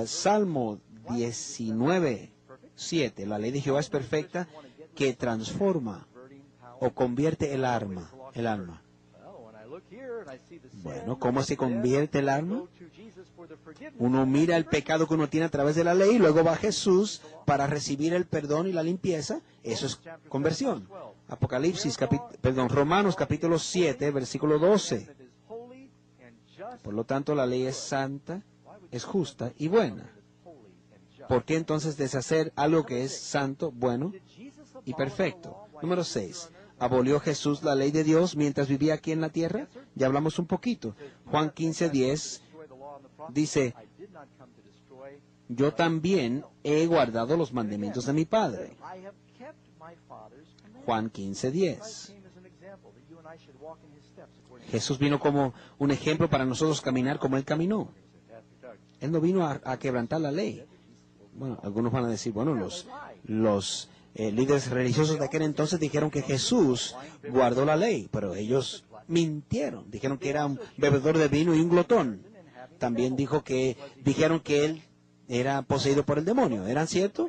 Salmo 19:7, la ley de Jehová es perfecta, que transforma o convierte el alma. Bueno, ¿cómo se convierte el alma? Uno mira el pecado que uno tiene a través de la ley, luego va a Jesús para recibir el perdón y la limpieza. Eso es conversión. Romanos capítulo 7, versículo 12. Por lo tanto, la ley es santa, es justa y buena. ¿Por qué entonces deshacer algo que es santo, bueno y perfecto? Número 6. ¿Abolió Jesús la ley de Dios mientras vivía aquí en la tierra? Ya hablamos un poquito. Juan 15:10 dice, yo también he guardado los mandamientos de mi Padre. Juan 15:10. Jesús vino como un ejemplo para nosotros caminar como Él caminó. Él no vino a quebrantar la ley. Bueno, algunos van a decir, bueno, los líderes religiosos de aquel entonces dijeron que Jesús guardó la ley, pero ellos mintieron. Dijeron que era un bebedor de vino y un glotón. También dijeron que él era poseído por el demonio. ¿Eran cierto?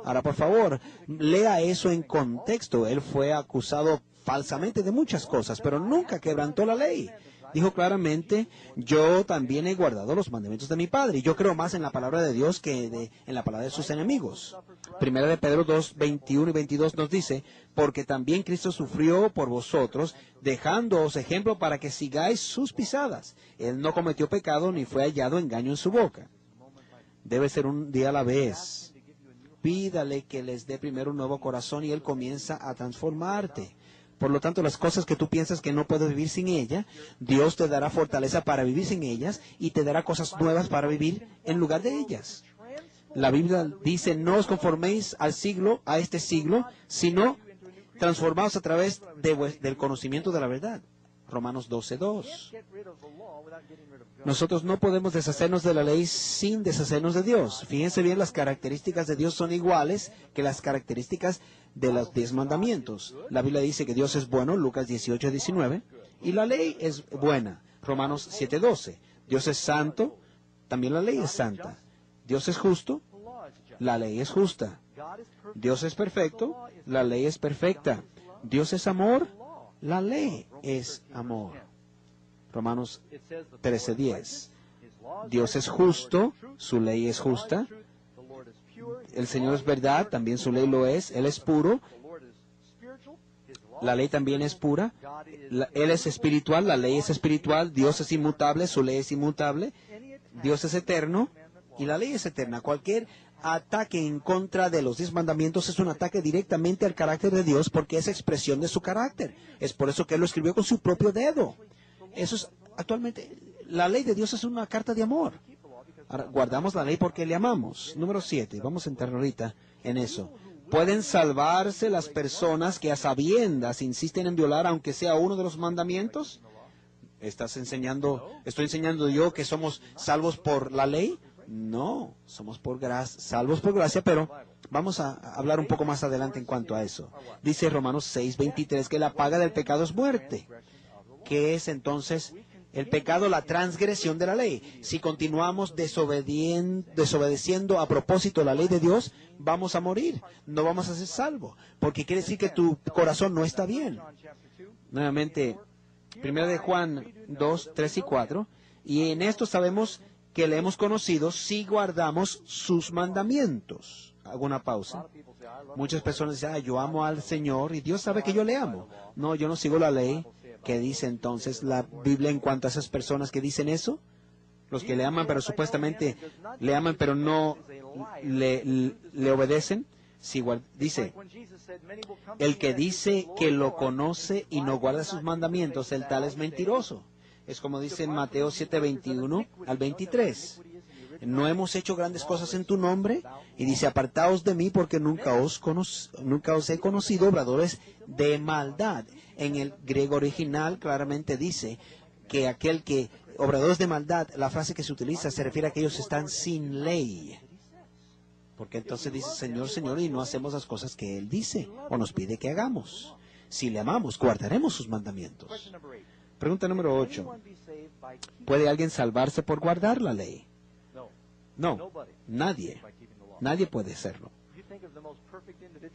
Ahora, por favor, lea eso en contexto. Él fue acusado falsamente de muchas cosas, pero nunca quebrantó la ley. Dijo claramente, yo también he guardado los mandamientos de mi Padre. Y yo creo más en la palabra de Dios que en la palabra de sus enemigos. Primera de Pedro 2, 21 y 22 nos dice, porque también Cristo sufrió por vosotros, dejándoos ejemplo para que sigáis sus pisadas. Él no cometió pecado ni fue hallado engaño en su boca. Debe ser un día a la vez. Pídale que les dé primero un nuevo corazón y Él comienza a transformarte. Por lo tanto, las cosas que tú piensas que no puedes vivir sin ella, Dios te dará fortaleza para vivir sin ellas y te dará cosas nuevas para vivir en lugar de ellas. La Biblia dice, no os conforméis a este siglo, sino transformaos a través del conocimiento de la verdad. Romanos 12:2. Nosotros no podemos deshacernos de la ley sin deshacernos de Dios. Fíjense bien, las características de Dios son iguales que las características de los 10 mandamientos. La Biblia dice que Dios es bueno, Lucas 18:19, y la ley es buena, Romanos 7:12. Dios es santo, también la ley es santa. Dios es justo, la ley es justa. Dios es perfecto, la ley es perfecta. Dios es amor, la ley es amor. Romanos 13:10. Dios es justo, su ley es justa. El Señor es verdad, también su ley lo es. Él es puro, la ley también es pura. Él es espiritual, la ley es espiritual. Dios es inmutable, su ley es inmutable. Dios es eterno y la ley es eterna. Cualquier ataque en contra de los 10 mandamientos es un ataque directamente al carácter de Dios porque es expresión de su carácter. Es por eso que Él lo escribió con su propio dedo. Eso es actualmente, la ley de Dios es una carta de amor. Ahora, guardamos la ley porque le amamos. Número 7, vamos a entrar ahorita en eso. ¿Pueden salvarse las personas que a sabiendas insisten en violar aunque sea uno de los mandamientos? ¿Estoy enseñando yo que somos salvos por la ley? No, somos salvos por gracia, pero vamos a hablar un poco más adelante en cuanto a eso. Dice Romanos 6:23 que la paga del pecado es muerte. ¿Qué es entonces el pecado? La transgresión de la ley. Si continuamos desobedeciendo a propósito la ley de Dios, vamos a morir, no vamos a ser salvos, porque quiere decir que tu corazón no está bien. Nuevamente, 1 de Juan 2, 3 y 4, y en esto sabemos que le hemos conocido si guardamos sus mandamientos. Hago una pausa. Muchas personas dicen, yo amo al Señor y Dios sabe que yo le amo. No, yo no sigo la ley. ¿Qué dice entonces la Biblia en cuanto a esas personas que dicen eso? Los que le aman, pero supuestamente le aman, pero no le obedecen. Sí, dice, el que dice que lo conoce y no guarda sus mandamientos, el tal es mentiroso. Es como dice en Mateo 7:21 al 23. ¿No hemos hecho grandes cosas en tu nombre? Y dice, apartaos de mí porque nunca os he conocido, obradores de maldad. En el griego original claramente dice que obradores de maldad, la frase que se utiliza se refiere a que ellos están sin ley. Porque entonces dice, Señor, Señor, y no hacemos las cosas que Él dice o nos pide que hagamos. Si le amamos, guardaremos sus mandamientos. Pregunta número 8. ¿Puede alguien salvarse por guardar la ley? No, nadie. Nadie puede hacerlo.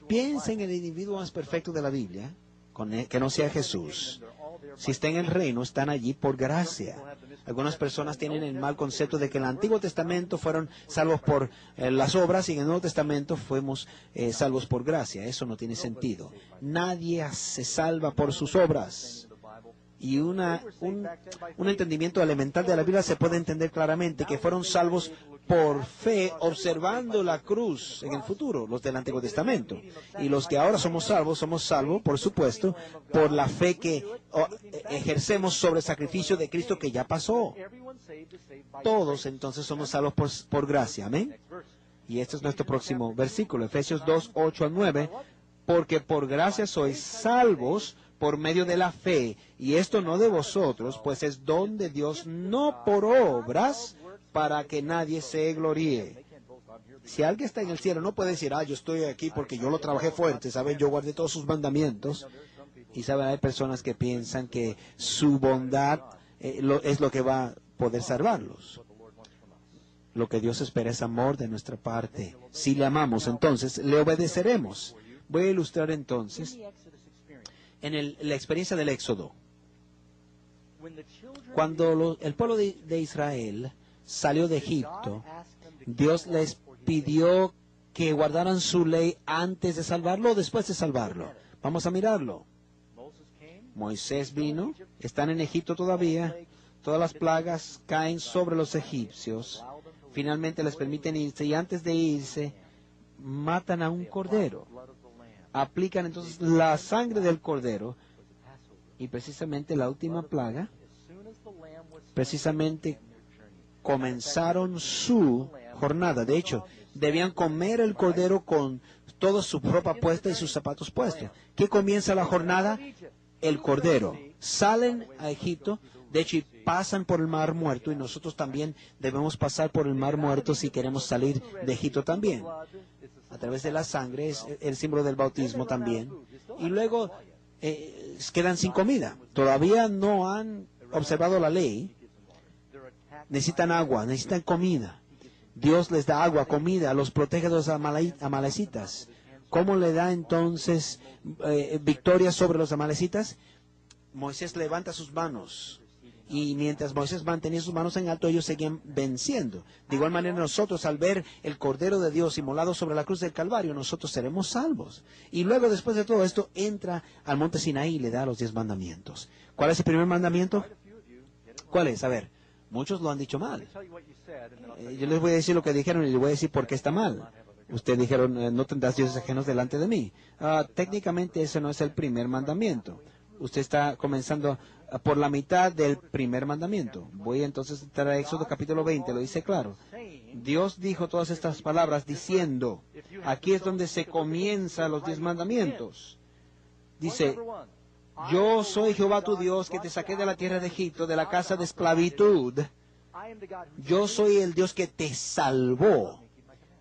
Piensa en el individuo más perfecto de la Biblia, que no sea Jesús. Si está en el reino, están allí por gracia. Algunas personas tienen el mal concepto de que en el Antiguo Testamento fueron salvos por las obras y en el Nuevo Testamento fuimos salvos por gracia. Eso no tiene sentido. Nadie se salva por sus obras. Y un entendimiento elemental de la Biblia se puede entender claramente que fueron salvos por fe observando la cruz en el futuro, los del Antiguo Testamento. Y los que ahora somos salvos, por supuesto, por la fe que ejercemos sobre el sacrificio de Cristo que ya pasó. Todos entonces somos salvos por gracia. Amén. Y este es nuestro próximo versículo, Efesios 2, 8 al 9. Porque por gracia sois salvos por medio de la fe, y esto no de vosotros, pues es don de Dios, no por obras, para que nadie se gloríe. Si alguien está en el cielo, no puede decir, yo estoy aquí porque yo lo trabajé fuerte, ¿saben? Yo guardé todos sus mandamientos. Y ¿saben? Hay personas que piensan que su bondad es lo que va a poder salvarlos. Lo que Dios espera es amor de nuestra parte. Si le amamos, entonces le obedeceremos. Voy a ilustrar entonces en la experiencia del Éxodo. Cuando el pueblo de Israel salió de Egipto, Dios les pidió que guardaran su ley antes de salvarlo o después de salvarlo. Vamos a mirarlo. Moisés vino, están en Egipto todavía, todas las plagas caen sobre los egipcios, finalmente les permiten irse y antes de irse matan a un cordero. Aplican entonces la sangre del cordero y precisamente la última plaga, precisamente comenzaron su jornada. De hecho, debían comer el cordero con toda su ropa puesta y sus zapatos puestos. ¿Qué comienza la jornada? El cordero. Salen a Egipto, de hecho, y pasan por el Mar Muerto, y nosotros también debemos pasar por el Mar Muerto si queremos salir de Egipto también. A través de la sangre es el símbolo del bautismo también. Y luego quedan sin comida. Todavía no han observado la ley. Necesitan agua, necesitan comida. Dios les da agua, comida, los protege de los amalecitas. ¿Cómo le da entonces victoria sobre los amalecitas? Moisés levanta sus manos. Y mientras Moisés mantenía sus manos en alto, ellos seguían venciendo. De igual manera nosotros, al ver el Cordero de Dios inmolado sobre la cruz del Calvario, nosotros seremos salvos. Y luego, después de todo esto, entra al monte Sinaí y le da los 10 mandamientos. ¿Cuál es el primer mandamiento? ¿Cuál es? A ver, muchos lo han dicho mal. Yo les voy a decir lo que dijeron y les voy a decir por qué está mal. Ustedes dijeron, no tendrás dioses ajenos delante de mí. Técnicamente ese no es el primer mandamiento. Usted está comenzando por la mitad del primer mandamiento. Voy entonces a entrar a Éxodo capítulo 20, lo dice claro. Dios dijo todas estas palabras diciendo, aquí es donde se comienzan los 10 mandamientos. Dice, yo soy Jehová tu Dios que te saqué de la tierra de Egipto, de la casa de esclavitud. Yo soy el Dios que te salvó.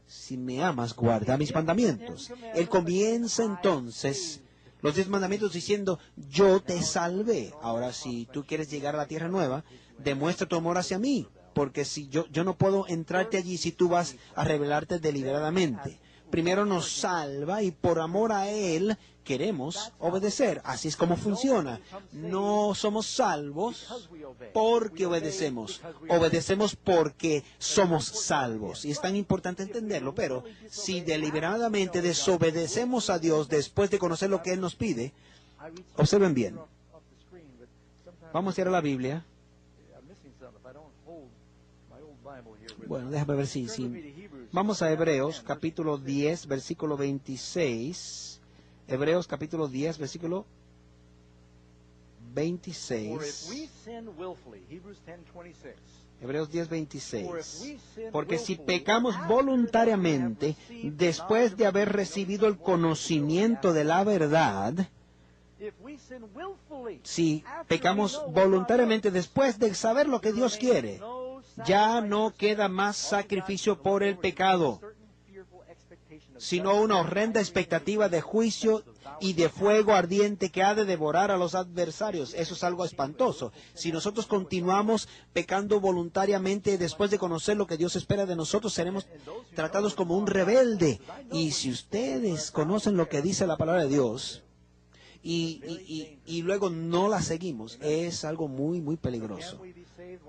Si me amas, guarda mis mandamientos. Él comienza entonces los 10 mandamientos diciendo, yo te salvé. Ahora, si tú quieres llegar a la tierra nueva, demuestra tu amor hacia mí. Porque si yo no puedo entrarte allí si tú vas a rebelarte deliberadamente. Primero nos salva y por amor a Él queremos obedecer. Así es como funciona. No somos salvos porque obedecemos. Obedecemos porque somos salvos. Y es tan importante entenderlo. Pero si deliberadamente desobedecemos a Dios después de conocer lo que Él nos pide, observen bien. Vamos a ir a la Biblia. Bueno, déjame ver si... Vamos a Hebreos, capítulo 10, versículo 26. Hebreos, capítulo 10, versículo 26. Hebreos 10, 26. Porque si pecamos voluntariamente, después de haber recibido el conocimiento de la verdad, si pecamos voluntariamente después de saber lo que Dios quiere, ya no queda más sacrificio por el pecado, sino una horrenda expectativa de juicio y de fuego ardiente que ha de devorar a los adversarios. Eso es algo espantoso. Si nosotros continuamos pecando voluntariamente después de conocer lo que Dios espera de nosotros, seremos tratados como un rebelde. Y si ustedes conocen lo que dice la palabra de Dios y luego no la seguimos, es algo muy, muy peligroso.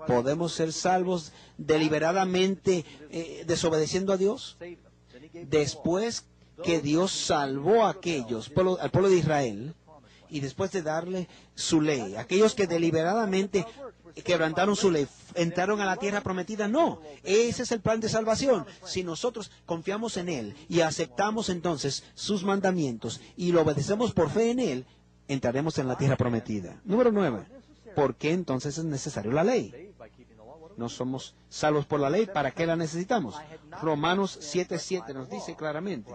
¿Podemos ser salvos deliberadamente desobedeciendo a Dios? Después que Dios salvó a aquellos, al pueblo de Israel, y después de darle su ley, aquellos que deliberadamente quebrantaron su ley, entraron a la tierra prometida. No, ese es el plan de salvación. Si nosotros confiamos en Él y aceptamos entonces sus mandamientos y lo obedecemos por fe en Él, entraremos en la tierra prometida. Número 9. ¿Por qué entonces es necesario la ley? No somos salvos por la ley, ¿para qué la necesitamos? Romanos 7:7 nos dice claramente.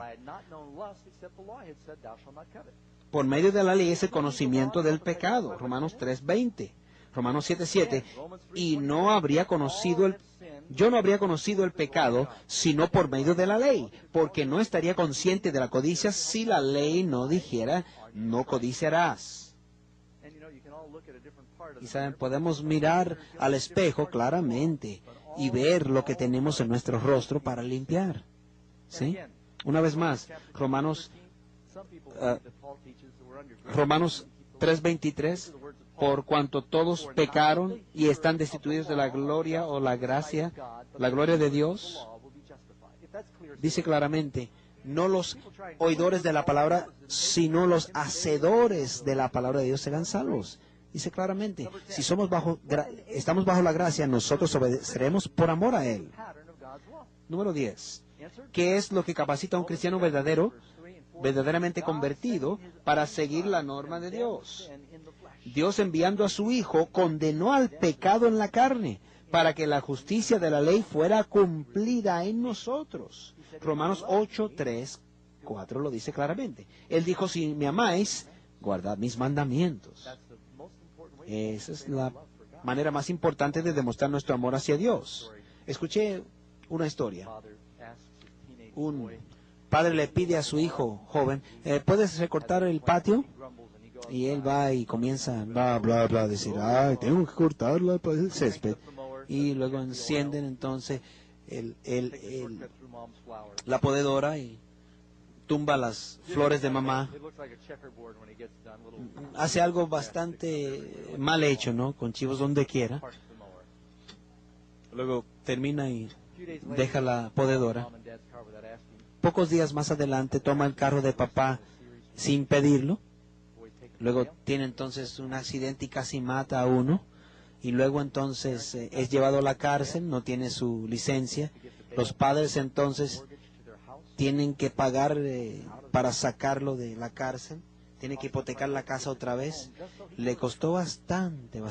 Por medio de la ley es el conocimiento del pecado. Romanos 3:20. Romanos 7:7. Y yo no habría conocido el pecado sino por medio de la ley, porque no estaría consciente de la codicia si la ley no dijera, no codiciarás. Y saben, podemos mirar al espejo claramente y ver lo que tenemos en nuestro rostro para limpiar. ¿Sí? Una vez más, Romanos 3:23, por cuanto todos pecaron y están destituidos de la gloria o la gloria de Dios, dice claramente, no los oidores de la palabra, sino los hacedores de la palabra de Dios serán salvos. Dice claramente, si estamos bajo la gracia, nosotros obedeceremos por amor a Él. Número 10. ¿Qué es lo que capacita a un cristiano verdaderamente convertido para seguir la norma de Dios? Dios, enviando a su Hijo, condenó al pecado en la carne para que la justicia de la ley fuera cumplida en nosotros. Romanos 8:3-4 lo dice claramente. Él dijo, si me amáis, guardad mis mandamientos. Esa es la manera más importante de demostrar nuestro amor hacia Dios. Escuché una historia. Un padre le pide a su hijo joven, ¿puedes recortar el patio? Y él va y comienza, bla, a decir, ay, tengo que cortar el césped. Y luego encienden entonces la podedora y tumba las flores de mamá. Hace algo bastante mal hecho, ¿no? Con chivos donde quiera. Luego termina y deja la podedora. Pocos días más adelante toma el carro de papá sin pedirlo. Luego tiene entonces un accidente y casi mata a uno. Y luego entonces es llevado a la cárcel, no tiene su licencia. Los padres entonces tienen que pagar para sacarlo de la cárcel, tiene que hipotecar la casa otra vez. Le costó bastante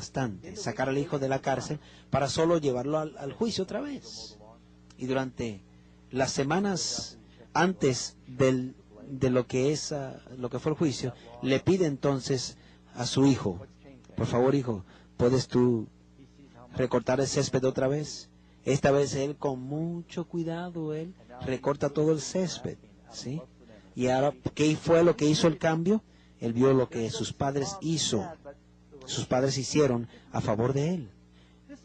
sacar al hijo de la cárcel para solo llevarlo al juicio otra vez. Y durante las semanas antes de lo que fue el juicio, le pide entonces a su hijo, por favor hijo, ¿puedes tú recortar el césped otra vez? Esta vez él, con mucho cuidado, él recorta todo el césped, ¿sí? Y ahora, ¿qué fue lo que hizo el cambio? Él vio lo que sus padres hicieron a favor de él.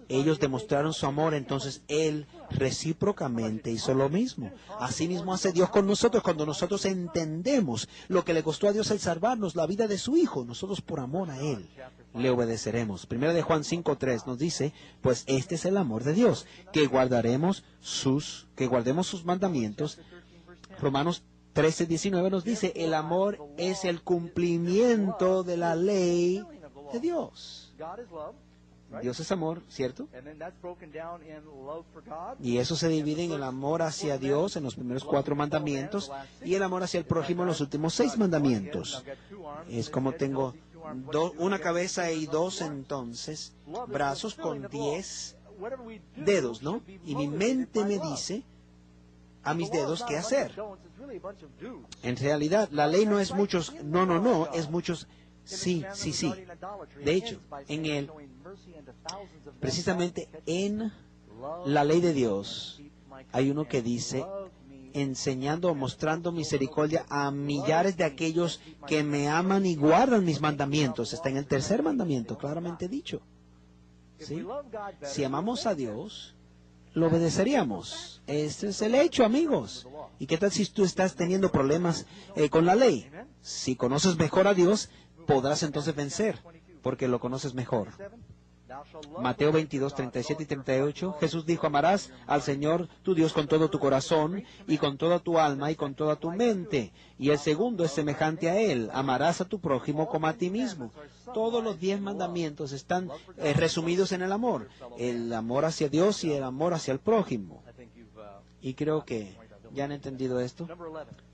Ellos demostraron su amor, entonces Él recíprocamente hizo lo mismo. Asimismo hace Dios con nosotros cuando nosotros entendemos lo que le costó a Dios el salvarnos, la vida de su Hijo. Nosotros por amor a Él le obedeceremos. Primera de Juan 5:3 nos dice, pues este es el amor de Dios, que guardemos sus mandamientos. Romanos 13:19 nos dice, el amor es el cumplimiento de la ley de Dios. Dios es amor, ¿cierto? Y eso se divide en el amor hacia Dios en los primeros 4 mandamientos y el amor hacia el prójimo en los últimos 6 mandamientos. Es como tengo una cabeza y 2 entonces brazos con 10 dedos, ¿no? Y mi mente me dice a mis dedos qué hacer. En realidad, la ley no es muchos, no, es muchos sí. De hecho, precisamente en la ley de Dios, hay uno que dice, enseñando o mostrando misericordia a millares de aquellos que me aman y guardan mis mandamientos. Está en el tercer mandamiento, claramente dicho. ¿Sí? Si amamos a Dios, lo obedeceríamos. Este es el hecho, amigos. ¿Y qué tal si tú estás teniendo problemas con la ley? Si conoces mejor a Dios, podrás entonces vencer, porque lo conoces mejor. Mateo 22, 37 y 38, Jesús dijo, amarás al Señor tu Dios con todo tu corazón y con toda tu alma y con toda tu mente. Y el segundo es semejante a él, amarás a tu prójimo como a ti mismo. Todos los 10 mandamientos están resumidos en el amor hacia Dios y el amor hacia el prójimo. Y creo que ya han entendido esto.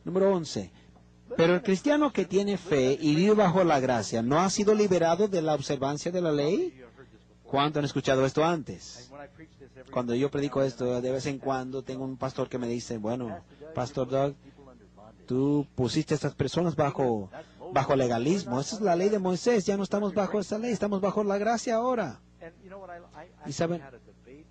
Número 11. Pero el cristiano que tiene fe y vive bajo la gracia, ¿no ha sido liberado de la observancia de la ley? ¿Cuánto han escuchado esto antes? Cuando yo predico esto, de vez en cuando tengo un pastor que me dice, bueno, Pastor Doug, tú pusiste a estas personas bajo legalismo. Esa es la ley de Moisés, ya no estamos bajo esa ley, estamos bajo la gracia ahora. Y saben,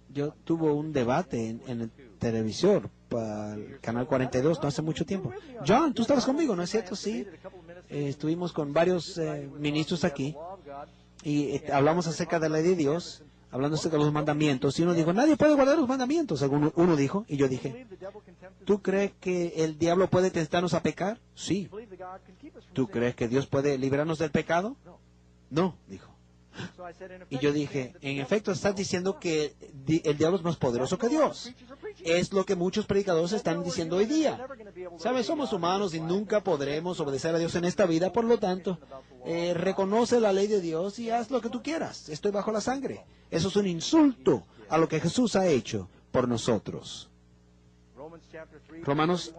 yo tuve un debate en el televisor para el Canal 42 no hace mucho tiempo. John, tú estabas conmigo, ¿no es cierto? Sí. Estuvimos con varios ministros aquí. Y hablamos acerca de la ley de Dios, hablando acerca de los mandamientos, y uno dijo, nadie puede guardar los mandamientos, uno dijo, y yo dije, ¿tú crees que el diablo puede tentarnos a pecar? Sí. ¿Tú crees que Dios puede librarnos del pecado? No, dijo. Y yo dije, en efecto, estás diciendo que el diablo es más poderoso que Dios. Es lo que muchos predicadores están diciendo hoy día. ¿Sabes? Somos humanos y nunca podremos obedecer a Dios en esta vida. Por lo tanto, reconoce la ley de Dios y haz lo que tú quieras. Estoy bajo la sangre. Eso es un insulto a lo que Jesús ha hecho por nosotros. Romanos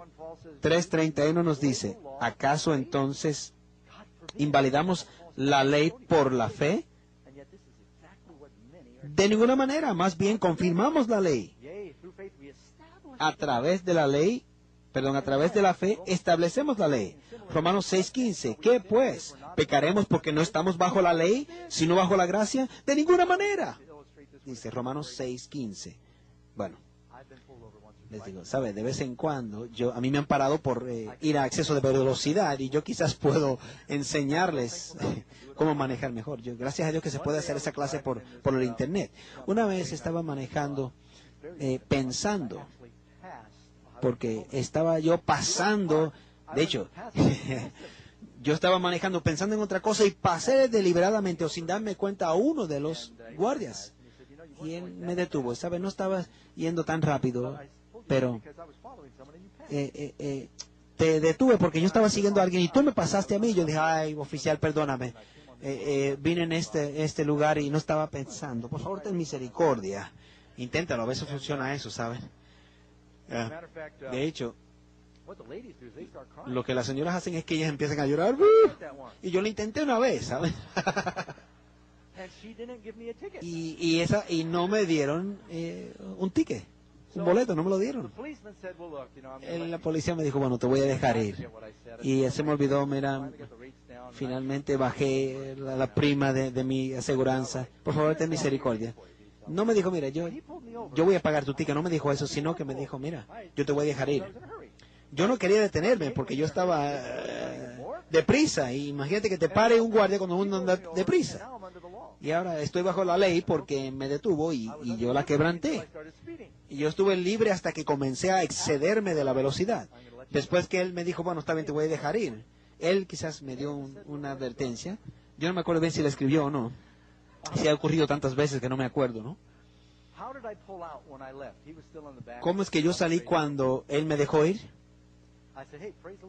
3:31 nos dice, ¿acaso entonces invalidamos la ley por la fe? De ninguna manera, más bien confirmamos la ley. A través de la ley, a través de la fe, establecemos la ley. Romanos 6:15, ¿qué pues? ¿Pecaremos porque no estamos bajo la ley, sino bajo la gracia? De ninguna manera. Dice Romanos 6:15. Bueno, les digo, ¿sabe? De vez en cuando, a mí me han parado por ir a exceso de velocidad y yo quizás puedo enseñarles cómo manejar mejor. Gracias a Dios que se puede hacer esa clase por el Internet. Una vez estaba manejando, pensando, porque estaba yo pasando, de hecho, yo estaba manejando pensando en otra cosa y pasé deliberadamente o sin darme cuenta a uno de los guardias. Y él me detuvo, ¿sabe? No estaba yendo tan rápido, pero te detuve porque yo estaba siguiendo a alguien y tú me pasaste a mí. Yo dije, ay, oficial, perdóname. Vine en este lugar y no estaba pensando. Por favor, ten misericordia. Inténtalo, a veces funciona eso, ¿saben? De hecho, lo que las señoras hacen es que ellas empiezan a llorar. Y yo lo intenté una vez, ¿saben? y no me dieron un ticket, un boleto, no me lo dieron. La policía me dijo, bueno, te voy a dejar ir. Y se me olvidó, mira, finalmente bajé la prima de mi aseguranza. Por favor, ten misericordia. No me dijo, mira, yo voy a pagar tu ticket. No me dijo eso, sino que me dijo, mira, yo te voy a dejar ir. Yo no quería detenerme porque yo estaba deprisa. Y imagínate que te pare un guardia cuando uno anda deprisa. Y ahora estoy bajo la ley porque me detuvo y yo la quebranté. Y yo estuve libre hasta que comencé a excederme de la velocidad. Después que él me dijo, bueno, está bien, te voy a dejar ir. Él quizás me dio una advertencia. Yo no me acuerdo bien si la escribió o no. Se ha ocurrido tantas veces que no me acuerdo, ¿no? ¿Cómo es que yo salí cuando él me dejó ir?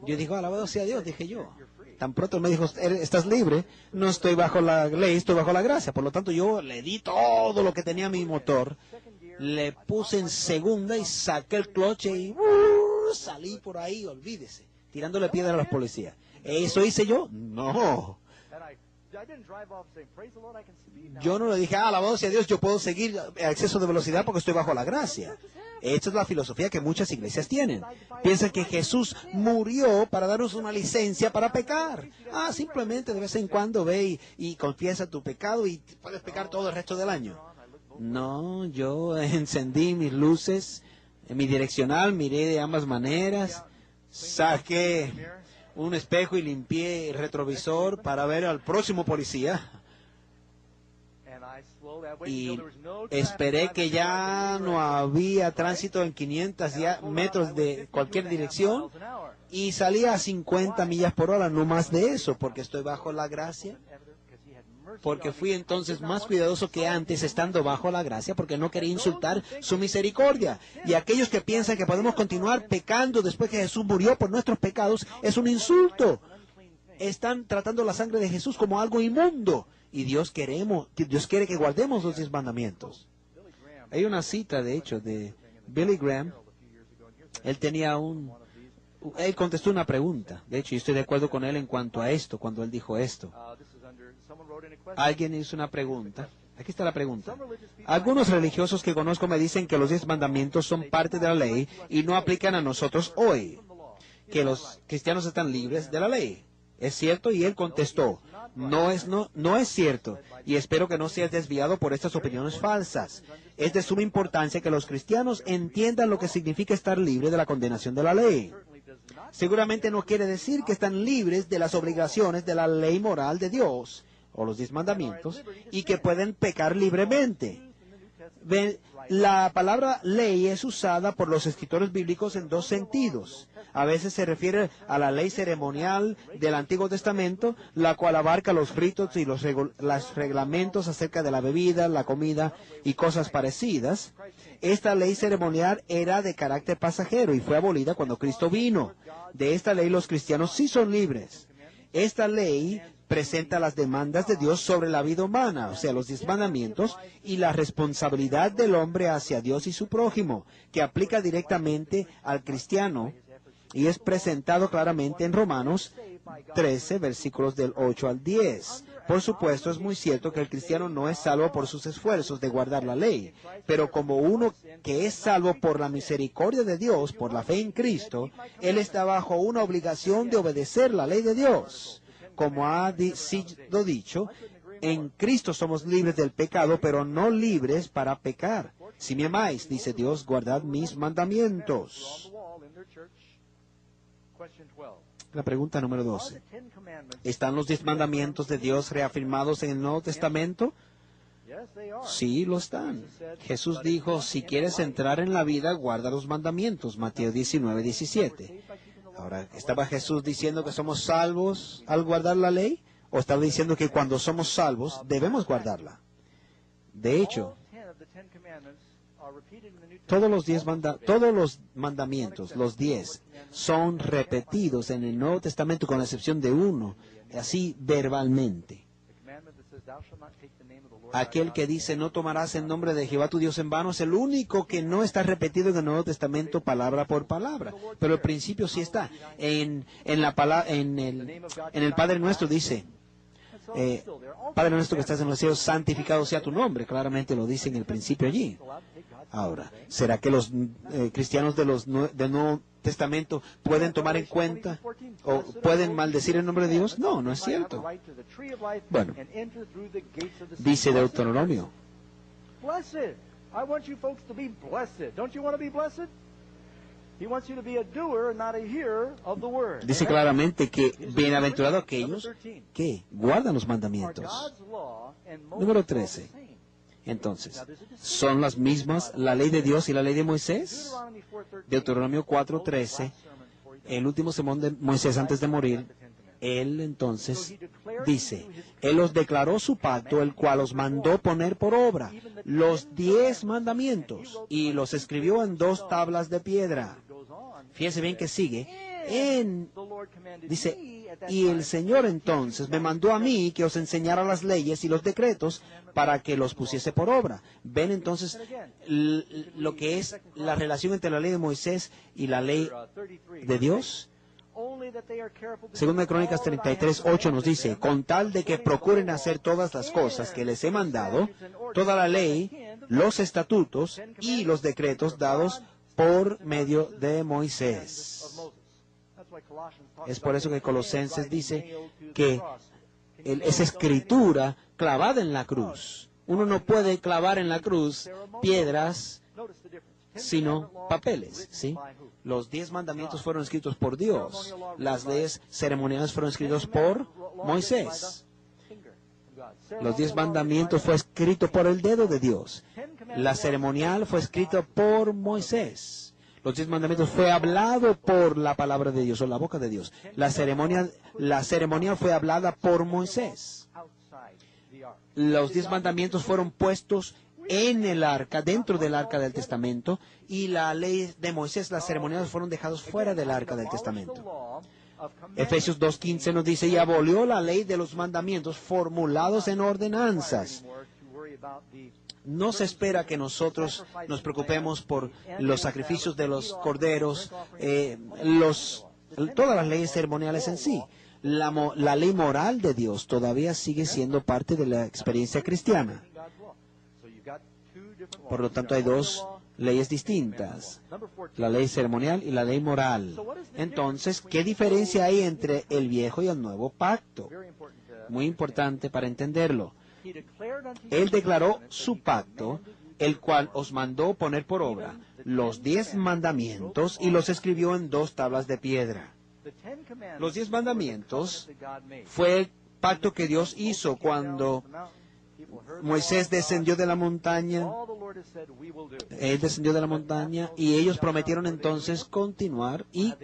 Yo dije, alabado sea Dios, dije yo. Tan pronto me dijo, estás libre, no estoy bajo la ley, estoy bajo la gracia. Por lo tanto, yo le di todo lo que tenía mi motor, le puse en segunda y saqué el cloche y salí por ahí, olvídese, tirándole piedra a los policías. ¿Eso hice yo? No. Yo no le dije, alabado sea Dios, yo puedo seguir a exceso de velocidad porque estoy bajo la gracia. Esta es la filosofía que muchas iglesias tienen. Piensan que Jesús murió para darnos una licencia para pecar. Simplemente de vez en cuando ve y confiesa tu pecado y puedes pecar todo el resto del año. No, yo encendí mis luces En mi direccional miré de ambas maneras, saqué un espejo y limpié el retrovisor para ver al próximo policía. Y esperé que ya no había tránsito en 500 metros de cualquier dirección y salí a 50 millas por hora, no más de eso, porque estoy bajo la gracia. Porque fui entonces más cuidadoso que antes estando bajo la gracia, porque no quería insultar su misericordia. Y aquellos que piensan que podemos continuar pecando después que Jesús murió por nuestros pecados, es un insulto. Están tratando la sangre de Jesús como algo inmundo. Y Dios quiere que guardemos los 10 mandamientos. Hay una cita, de hecho, de Billy Graham. Él contestó una pregunta. De hecho, yo estoy de acuerdo con él en cuanto a esto, cuando él dijo esto. Alguien hizo una pregunta. Aquí está la pregunta. Algunos religiosos que conozco me dicen que los 10 mandamientos son parte de la ley y no aplican a nosotros hoy. Que los cristianos están libres de la ley. ¿Es cierto? Y él contestó, no es cierto, y espero que no seas desviado por estas opiniones falsas. Es de suma importancia que los cristianos entiendan lo que significa estar libre de la condenación de la ley. Seguramente no quiere decir que están libres de las obligaciones de la ley moral de Dios, o los 10 mandamientos, y que pueden pecar libremente. La palabra ley es usada por los escritores bíblicos en dos sentidos. A veces se refiere a la ley ceremonial del Antiguo Testamento, la cual abarca los ritos y los reglamentos acerca de la bebida, la comida y cosas parecidas. Esta ley ceremonial era de carácter pasajero y fue abolida cuando Cristo vino. De esta ley los cristianos sí son libres. Esta ley presenta las demandas de Dios sobre la vida humana, o sea, los 10 mandamientos, y la responsabilidad del hombre hacia Dios y su prójimo, que aplica directamente al cristiano, y es presentado claramente en Romanos 13, versículos del 8 al 10. Por supuesto, es muy cierto que el cristiano no es salvo por sus esfuerzos de guardar la ley, pero como uno que es salvo por la misericordia de Dios, por la fe en Cristo, él está bajo una obligación de obedecer la ley de Dios. Como ha sido dicho, en Cristo somos libres del pecado, pero no libres para pecar. Si me amáis, dice Dios, guardad mis mandamientos. La pregunta número 12. ¿Están los 10 mandamientos de Dios reafirmados en el Nuevo Testamento? Sí, lo están. Jesús dijo, si quieres entrar en la vida, guarda los mandamientos. Mateo 19, 17. Ahora, ¿estaba Jesús diciendo que somos salvos al guardar la ley? ¿O estaba diciendo que cuando somos salvos debemos guardarla? De hecho, todos los mandamientos, los 10, son repetidos en el Nuevo Testamento con la excepción de uno, así verbalmente. Aquel que dice, no tomarás el nombre de Jehová tu Dios en vano, es el único que no está repetido en el Nuevo Testamento palabra por palabra. Pero el principio sí está. En el Padre Nuestro dice, Padre nuestro que estás en los cielos, santificado sea tu nombre. Claramente lo dice en el principio allí. Ahora, ¿será que los cristianos del Nuevo Testamento pueden tomar en cuenta o pueden maldecir el nombre de Dios? No, no es cierto. Bueno, dice Deuteronomio. Dice claramente que bienaventurado aquellos que guardan los mandamientos. Número 13. Entonces, ¿son las mismas la ley de Dios y la ley de Moisés? Deuteronomio 4:13, el último sermón de Moisés antes de morir, él entonces dice, él os declaró su pacto, el cual os mandó poner por obra los 10 mandamientos y los escribió en 2 tablas de piedra. Fíjese bien que sigue. Dice, y el Señor entonces me mandó a mí que os enseñara las leyes y los decretos para que los pusiese por obra. Ven entonces lo que es la relación entre la ley de Moisés y la ley de Dios. Segunda de Crónicas 33:8 nos dice, con tal de que procuren hacer todas las cosas que les he mandado, toda la ley, los estatutos y los decretos dados por medio de Moisés. Es por eso que Colosenses dice que es escritura clavada en la cruz. Uno no puede clavar en la cruz piedras sino papeles, ¿sí? Los 10 mandamientos fueron escritos por Dios. Las leyes ceremoniales fueron escritas por Moisés. Los 10 mandamientos fue escrito por el dedo de Dios. La ceremonial fue escrita por Moisés. Los 10 mandamientos fue hablado por la palabra de Dios o la boca de Dios. La ceremonial fue hablada por Moisés. Los 10 mandamientos fueron puestos en el arca, dentro del arca del testamento, y la ley de Moisés, las ceremoniales fueron dejados fuera del arca del testamento. Efesios 2:15 nos dice, y abolió la ley de los mandamientos formulados en ordenanzas. No se espera que nosotros nos preocupemos por los sacrificios de los corderos, todas las leyes ceremoniales en sí. La ley moral de Dios todavía sigue siendo parte de la experiencia cristiana. Por lo tanto, hay 2 leyes distintas, la ley ceremonial y la ley moral. Entonces, ¿qué diferencia hay entre el viejo y el nuevo pacto? Muy importante para entenderlo. Él declaró su pacto, el cual os mandó poner por obra los 10 mandamientos y los escribió en 2 tablas de piedra. Los 10 mandamientos fue el pacto que Dios hizo cuando Moisés descendió de la montaña. Él descendió de la montaña y ellos prometieron entonces continuar y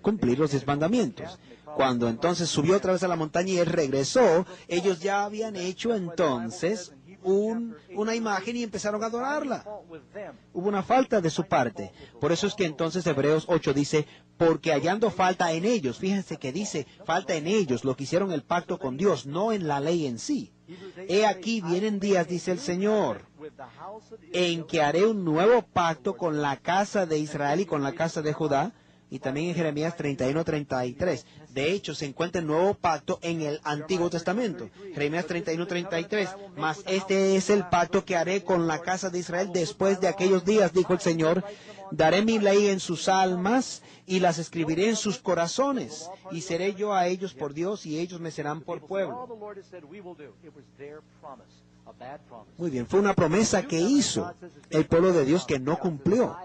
cumplir los 10 mandamientos. Cuando entonces subió otra vez a la montaña y él regresó, ellos ya habían hecho entonces una imagen y empezaron a adorarla. Hubo una falta de su parte. Por eso es que entonces Hebreos 8 dice, porque hallando falta en ellos, fíjense que dice falta en ellos, lo que hicieron el pacto con Dios, no en la ley en sí. He aquí vienen días, dice el Señor, en que haré un nuevo pacto con la casa de Israel y con la casa de Judá. Y también en Jeremías 31:33. De hecho, se encuentra el nuevo pacto en el Antiguo Testamento. Jeremías 31:33. Mas este es el pacto que haré con la casa de Israel después de aquellos días, dijo el Señor. Daré mi ley en sus almas y las escribiré en sus corazones. Y seré yo a ellos por Dios y ellos me serán por pueblo. Muy bien, fue una promesa que hizo el pueblo de Dios que no cumplió.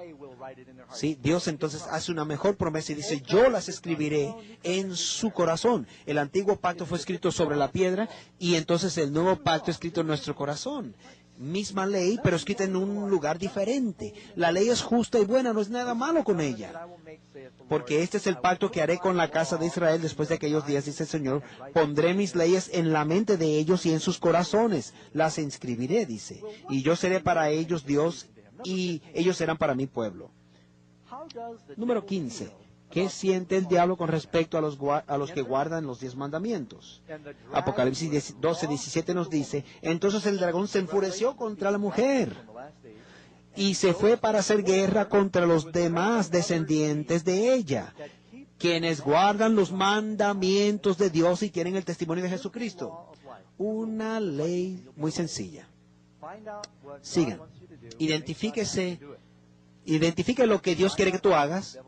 Sí, Dios entonces hace una mejor promesa y dice, yo las escribiré en su corazón. El antiguo pacto fue escrito sobre la piedra y entonces el nuevo pacto escrito en nuestro corazón. Misma ley, pero escrita en un lugar diferente. La ley es justa y buena, no es nada malo con ella. Porque este es el pacto que haré con la casa de Israel después de aquellos días, dice el Señor. Pondré mis leyes en la mente de ellos y en sus corazones. Las inscribiré, dice. Y yo seré para ellos Dios y ellos serán para mí pueblo. Número 15. ¿Qué siente el diablo con respecto a los que guardan los 10 mandamientos? Apocalipsis 12:17 nos dice, entonces el dragón se enfureció contra la mujer y se fue para hacer guerra contra los demás descendientes de ella, quienes guardan los mandamientos de Dios y tienen el testimonio de Jesucristo. Una ley muy sencilla. Sigan. Identifique lo que Dios quiere que tú hagas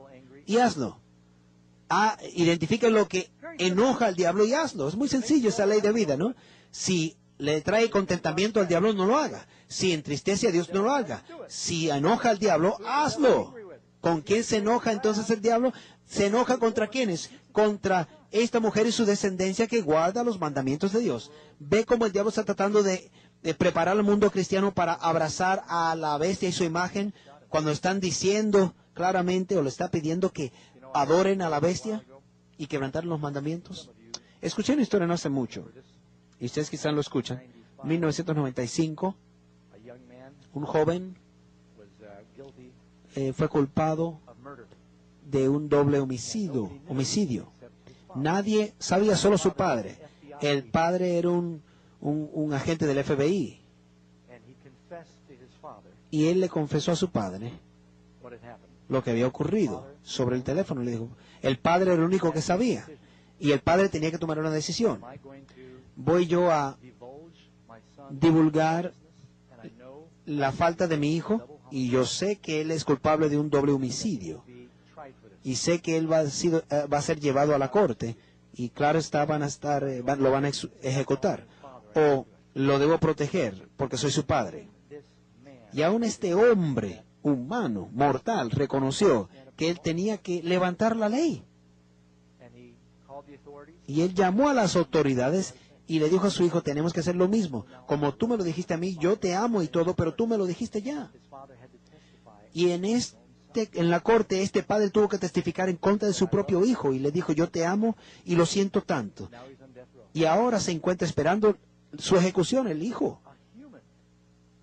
y hazlo. Identifique lo que enoja al diablo y hazlo. Es muy sencillo esa ley de vida, ¿no? Si le trae contentamiento al diablo, no lo haga. Si entristece a Dios, no lo haga. Si enoja al diablo, hazlo. ¿Con quién se enoja entonces el diablo? ¿Se enoja contra quiénes? Contra esta mujer y su descendencia que guarda los mandamientos de Dios. Ve cómo el diablo está tratando de preparar al mundo cristiano para abrazar a la bestia y su imagen, cuando están diciendo claramente o le está pidiendo que adoren a la bestia y quebrantar los mandamientos. Escuché una historia no hace mucho, y ustedes quizás lo escuchan. 1995, un joven fue culpado de un doble homicidio. Nadie sabía, solo su padre. El padre era un agente del FBI. Y él le confesó a su padre lo que había ocurrido sobre el teléfono. Le dijo, el padre era el único que sabía. Y el padre tenía que tomar una decisión. ¿Voy yo a divulgar la falta de mi hijo? Y yo sé que él es culpable de un doble homicidio. Y sé que él va a ser llevado a la corte. Y claro está, lo van a ejecutar. O lo debo proteger porque soy su padre. Y aún este hombre humano, mortal, reconoció que él tenía que levantar la ley. Y él llamó a las autoridades y le dijo a su hijo, tenemos que hacer lo mismo. Como tú me lo dijiste a mí, yo te amo y todo, pero tú me lo dijiste ya. Y en la corte, este padre tuvo que testificar en contra de su propio hijo y le dijo, yo te amo y lo siento tanto. Y ahora se encuentra esperando su ejecución, el hijo.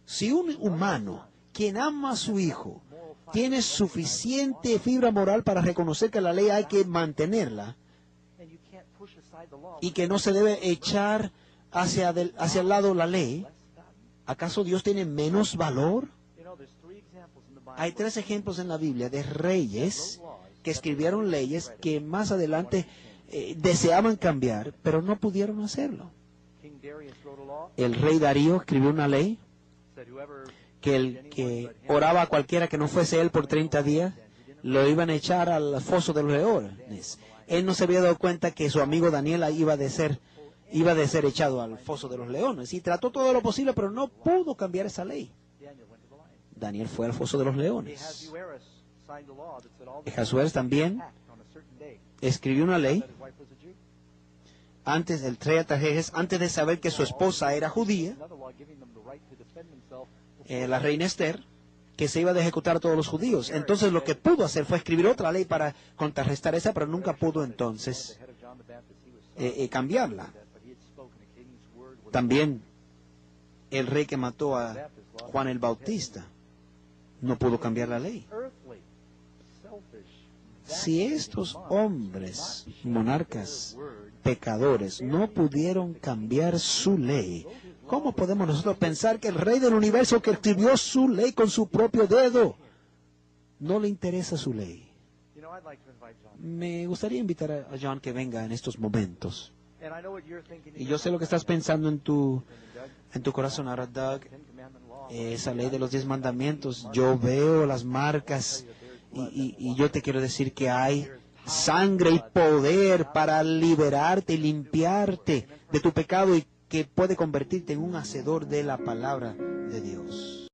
Si un humano, quien ama a su hijo, tiene suficiente fibra moral para reconocer que la ley hay que mantenerla y que no se debe echar hacia el lado la ley, ¿acaso Dios tiene menos valor? Hay 3 ejemplos en la Biblia de reyes que escribieron leyes que más adelante deseaban cambiar, pero no pudieron hacerlo. El rey Darío escribió una ley que el que oraba a cualquiera que no fuese él por 30 días, lo iban a echar al foso de los leones. Él no se había dado cuenta que su amigo Daniel iba de ser echado al foso de los leones. Y trató todo lo posible, pero no pudo cambiar esa ley. Daniel fue al foso de los leones. Ahasuerus también escribió una ley antes de saber que su esposa era judía, la reina Esther, que se iba a ejecutar a todos los judíos. Entonces lo que pudo hacer fue escribir otra ley para contrarrestar esa, pero nunca pudo entonces cambiarla. También el rey que mató a Juan el Bautista no pudo cambiar la ley. Si estos hombres, monarcas, pecadores, no pudieron cambiar su ley, ¿cómo podemos nosotros pensar que el rey del universo que escribió su ley con su propio dedo, no le interesa su ley? Me gustaría invitar a John que venga en estos momentos. Y yo sé lo que estás pensando en tu corazón ahora, Doug. Esa ley de los 10 mandamientos, yo veo las marcas y yo te quiero decir que hay sangre y poder para liberarte y limpiarte de tu pecado y que puede convertirte en un hacedor de la palabra de Dios.